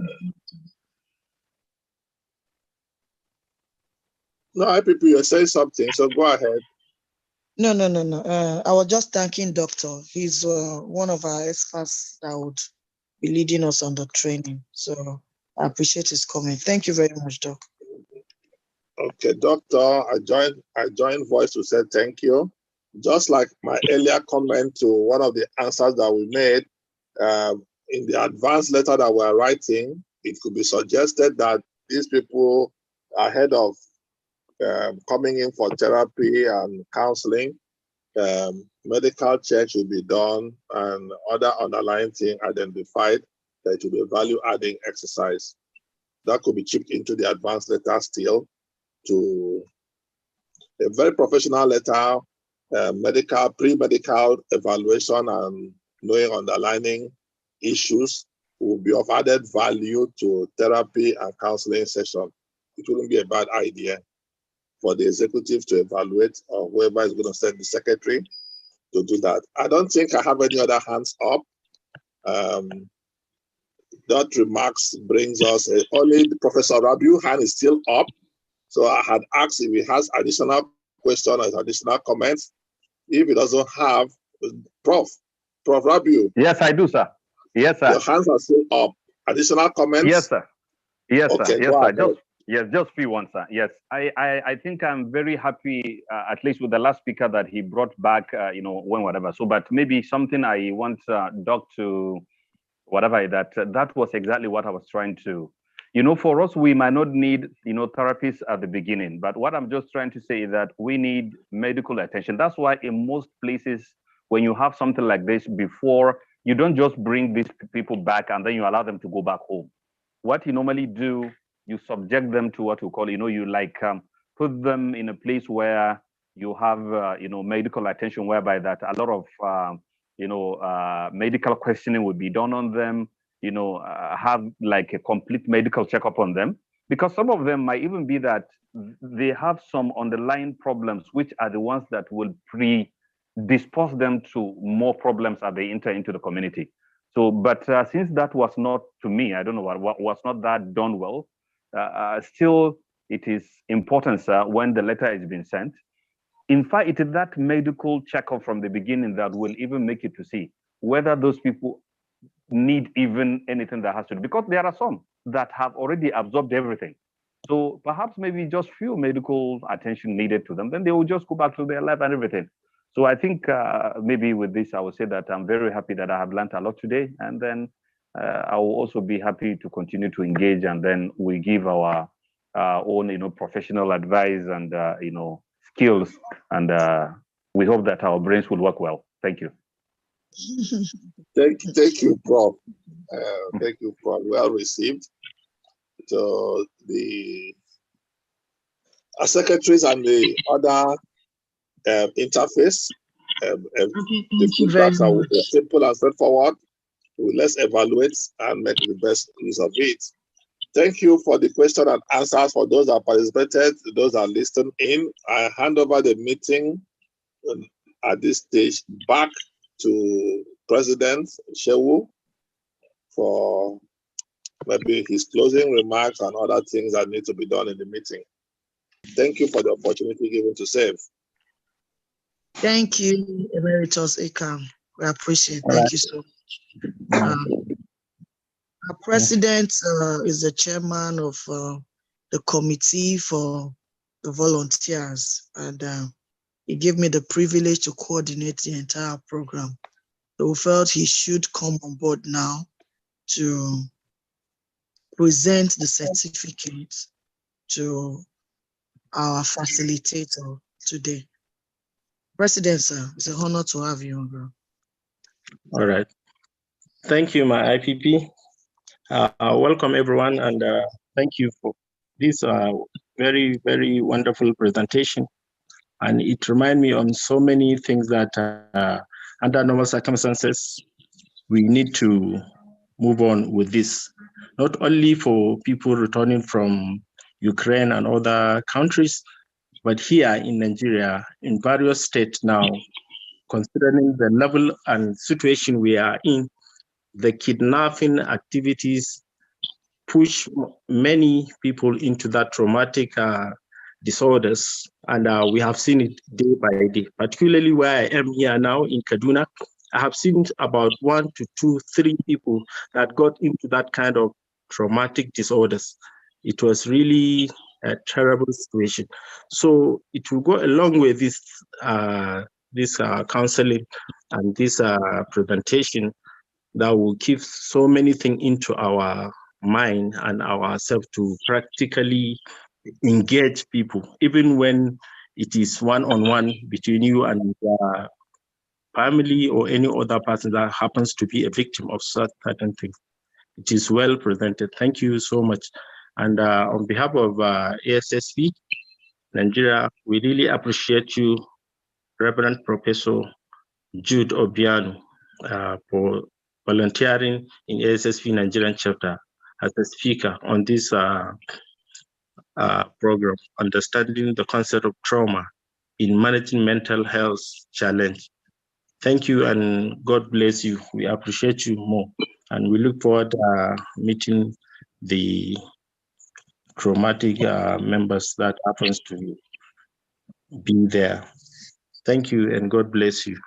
No, IPP, you're saying something, so go ahead.
No. I was just thanking Doctor. He's one of our experts that would be leading us on the training. So I appreciate his comment. Thank you very much, Doc.
Okay, Doctor, I joined voice to say thank you. Just like my earlier comment to one of the answers that we made, in the advance letter that we're writing, it could be suggested that these people, ahead of coming in for therapy and counseling, medical check should be done and other underlying things identified that should be value-adding exercise. That could be chipped into the advance letter still to a very professional letter, medical, pre-medical evaluation and knowing underlying issues will be of added value to therapy and counseling session. It wouldn't be a bad idea for the executive to evaluate or whoever is going to send the secretary to do that. I don't think I have any other hands up. That remarks brings us, only Professor Rabiu hand is still up. So I had asked if he has additional questions or additional comments. If he doesn't have, Prof Rabiu.
Yes, I do, sir. Yes, sir.
Your hands are still up. Additional comments?
Yes, sir. Yes,
okay,
sir. Yes, sir. Just few ones, sir. Yes, I think I'm very happy, at least with the last speaker, that he brought back, whatever. So, but maybe something I want Doc to, whatever, that was exactly what I was trying to, for us, we might not need, therapists at the beginning, but what I'm just trying to say is that we need medical attention. That's why in most places, when you have something like this before, you don't just bring these people back and then you allow them to go back home. What you normally do, you subject them to what we call, you put them in a place where you have, medical attention, whereby that a lot of, medical questioning would be done on them, have like a complete medical checkup on them, because some of them might even be that they have some underlying problems, which are the ones that will predispose them to more problems as they enter into the community. So, but since that was not, to me, I don't know what was not that done well, still it is important, sir, when the letter is being sent. In fact, it is that medical checkup from the beginning that will even make it to see whether those people need even anything that has to do, because there are some that have already absorbed everything. So perhaps maybe just few medical attention needed to them, then they will just go back to their life and everything. So I think maybe with this, I would say that I'm very happy that I have learned a lot today. And then I will also be happy to continue to engage, and then we give our own, professional advice and, skills. And we hope that our brains will work well. Thank you.
Thank you, Prof. Thank you, Prof. Well received. So our secretaries and the other interface, the feedbacks are simple and straightforward. Let's evaluate and make the best use of it. Thank you for the question and answers for those that participated, those that listened in. I hand over the meeting at this stage back to President Shehu for maybe his closing remarks and other things that need to be done in the meeting. Thank you for the opportunity given to serve.
Thank you, Emeritus Ekam. We appreciate it. Thank you so much. Our president is the chairman of the committee for the volunteers, and he gave me the privilege to coordinate the entire program. So we felt he should come on board now to present the certificate to our facilitator today. President, sir, it's an honor to have you on ground.
All right. Thank you, my IPP. Welcome, everyone, and thank you for this very, very wonderful presentation. And it reminds me on so many things that under normal circumstances, we need to move on with this, not only for people returning from Ukraine and other countries, but here in Nigeria, in various states now, considering the level and situation we are in, the kidnapping activities push many people into that traumatic disorders. And we have seen it day by day, particularly where I am here now in Kaduna. I have seen about 1 to 2, 3 people that got into that kind of traumatic disorders. It was really a terrible situation. So it will go a long way, this counseling and this presentation that will keep so many things into our mind and ourselves to practically engage people, even when it is one-on-one between you and your family or any other person that happens to be a victim of such certain things. It is well presented. Thank you so much. And on behalf of ASSP Nigeria, we really appreciate you, Reverend Professor Jude Obiano, for volunteering in ASSP Nigerian chapter as a speaker on this program, Understanding the Concept of Trauma in Managing Mental Health Challenge. Thank you and God bless you. We appreciate you more. And we look forward to meeting the traumatic members that happens to be there. Thank you and God bless you.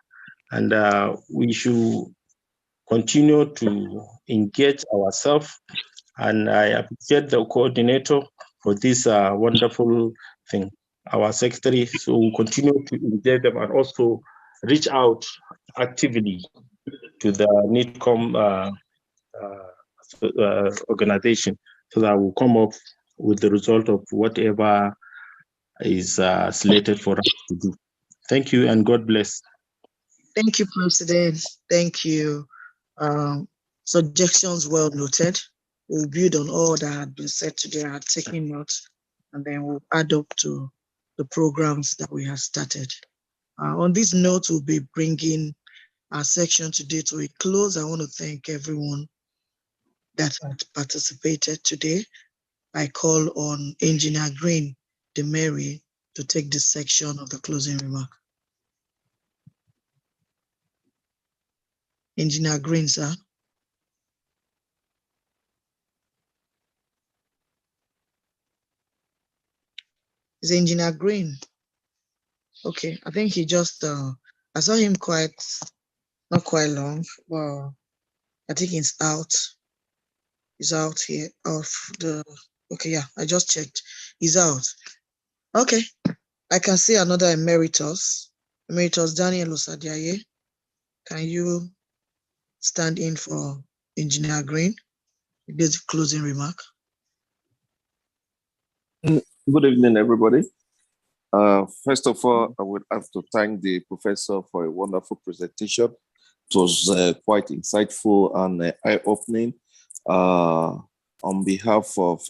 And we should continue to engage ourselves. And I appreciate the coordinator for this wonderful thing, our secretary. So we'll continue to engage them and also reach out actively to the Nidcom organization so that we'll come up with the result of whatever is slated for us to do. Thank you and God bless.
Thank you, President. Thank you. Suggestions well noted. We'll build on all that had been said today. I had taken notes, and then we'll add up to the programs that we have started. On this note, we'll be bringing our section today to a close. I want to thank everyone that had participated today. I call on Engineer Green Demary to take this section of the closing remark. Engineer Green, sir. Is Engineer Green? Okay, I think he just, I saw him not quite long. Well, I think he's out. He's out here of the, okay, yeah, I just checked. He's out. Okay, I can see another emeritus. Emeritus Daniel Osadiaye. Can you stand in for Engineer Green? This is closing remark.
Good evening, everybody. First of all, I would have to thank the professor for a wonderful presentation. It was quite insightful and eye-opening. On behalf of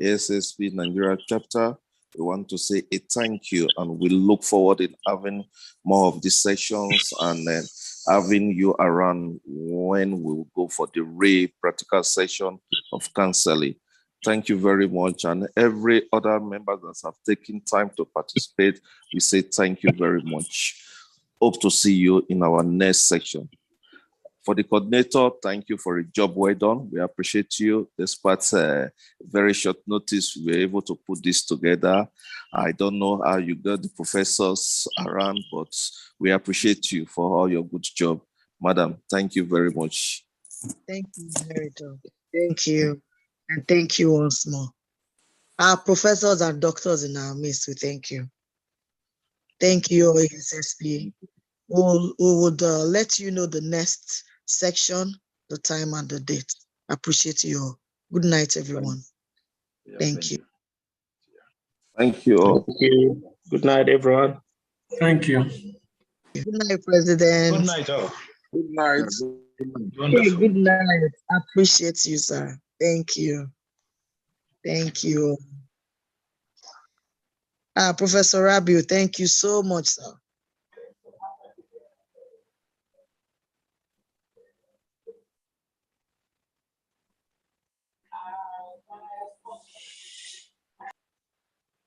ASSP Nigeria chapter, we want to say a thank you, and we look forward in having more of these sessions and having you around when we will go for the real practical session of counseling. Thank you very much. And every other member that have taken time to participate, we say thank you very much. Hope to see you in our next section. For the coordinator, thank you for a job well done. We appreciate you. Despite very short notice, we were able to put this together. I don't know how you got the professors around, but we appreciate you for all your good job. Madam, thank you very much.
Thank you, Emeritus. Thank you. And thank you once more. Our professors and doctors in our midst, we thank you. Thank you, Assp. We would let you know the next section, the time and the date. Appreciate you all. Good night, everyone. Thank you.
Thank you all.
Thank you. Good night, everyone.
Thank you.
Good night, President.
Good night, all.
Good night.
Hey, good night. Appreciate you, sir. Thank you. Thank you. Professor Rabiu, thank you so much, sir.